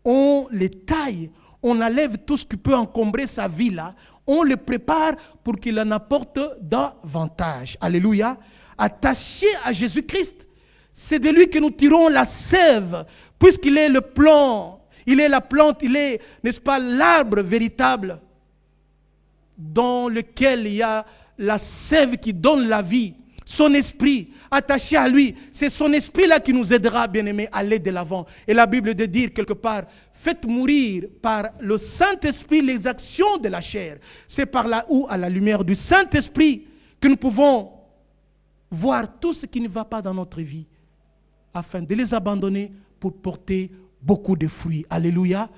on les taille, on enlève tout ce qui peut encombrer sa vie là, on le prépare pour qu'il en apporte davantage. Alléluia. Attaché à Jésus-Christ, c'est de lui que nous tirons la sève, puisqu'il est le plant, il est la plante, il est, n'est-ce pas, l'arbre véritable dans lequel il y a la sève qui donne la vie. Son esprit, attaché à lui, c'est son esprit-là qui nous aidera, bien-aimés, à aller de l'avant. Et la Bible de dire quelque part, faites mourir par le Saint-Esprit les actions de la chair. C'est par là où, à la lumière du Saint-Esprit, que nous pouvons voir tout ce qui ne va pas dans notre vie, afin de les abandonner pour porter beaucoup de fruits. Alléluia.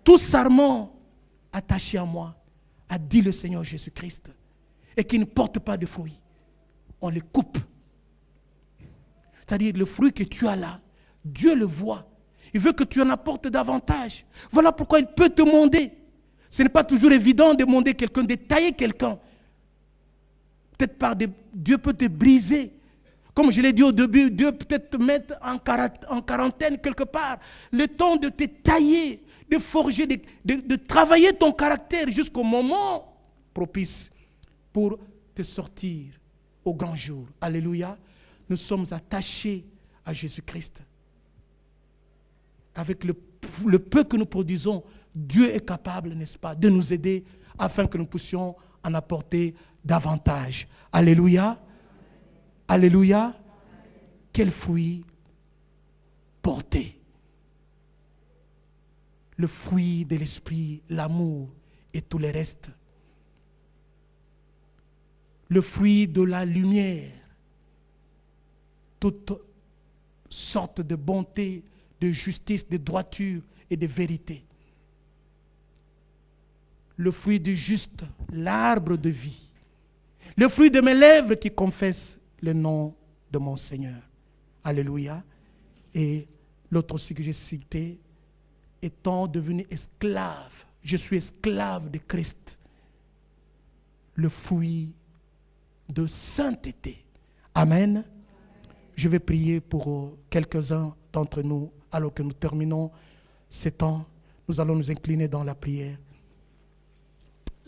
Tout sarment attaché à moi, a dit le Seigneur Jésus-Christ, et qui ne porte pas de fruits, on les coupe. C'est-à-dire le fruit que tu as là, Dieu le voit. Il veut que tu en apportes davantage. Voilà pourquoi il peut te monder. Ce n'est pas toujours évident de monder quelqu'un, de tailler quelqu'un. Peut-être Dieu peut te briser. Comme je l'ai dit au début, Dieu peut te mettre en quarantaine quelque part. Le temps de te tailler, de forger, de travailler ton caractère jusqu'au moment propice pour te sortir au grand jour. Alléluia. Nous sommes attachés à Jésus-Christ. Avec le peu que nous produisons, Dieu est capable, n'est-ce pas, de nous aider afin que nous puissions en apporter davantage. Alléluia. Alléluia. Quel fruit porter? Le fruit de l'esprit, l'amour et tout le reste. Le fruit de la lumière. Toutes sortes de bonté, de justice, de droiture et de vérité. Le fruit du juste, l'arbre de vie. Le fruit de mes lèvres qui confessent le nom de mon Seigneur. Alléluia. Et l'autre aussi que j'ai cité, étant devenu esclave, je suis esclave de Christ. Le fruit de sainteté. Amen. Je vais prier pour quelques-uns d'entre nous alors que nous terminons ce temps. Nous allons nous incliner dans la prière.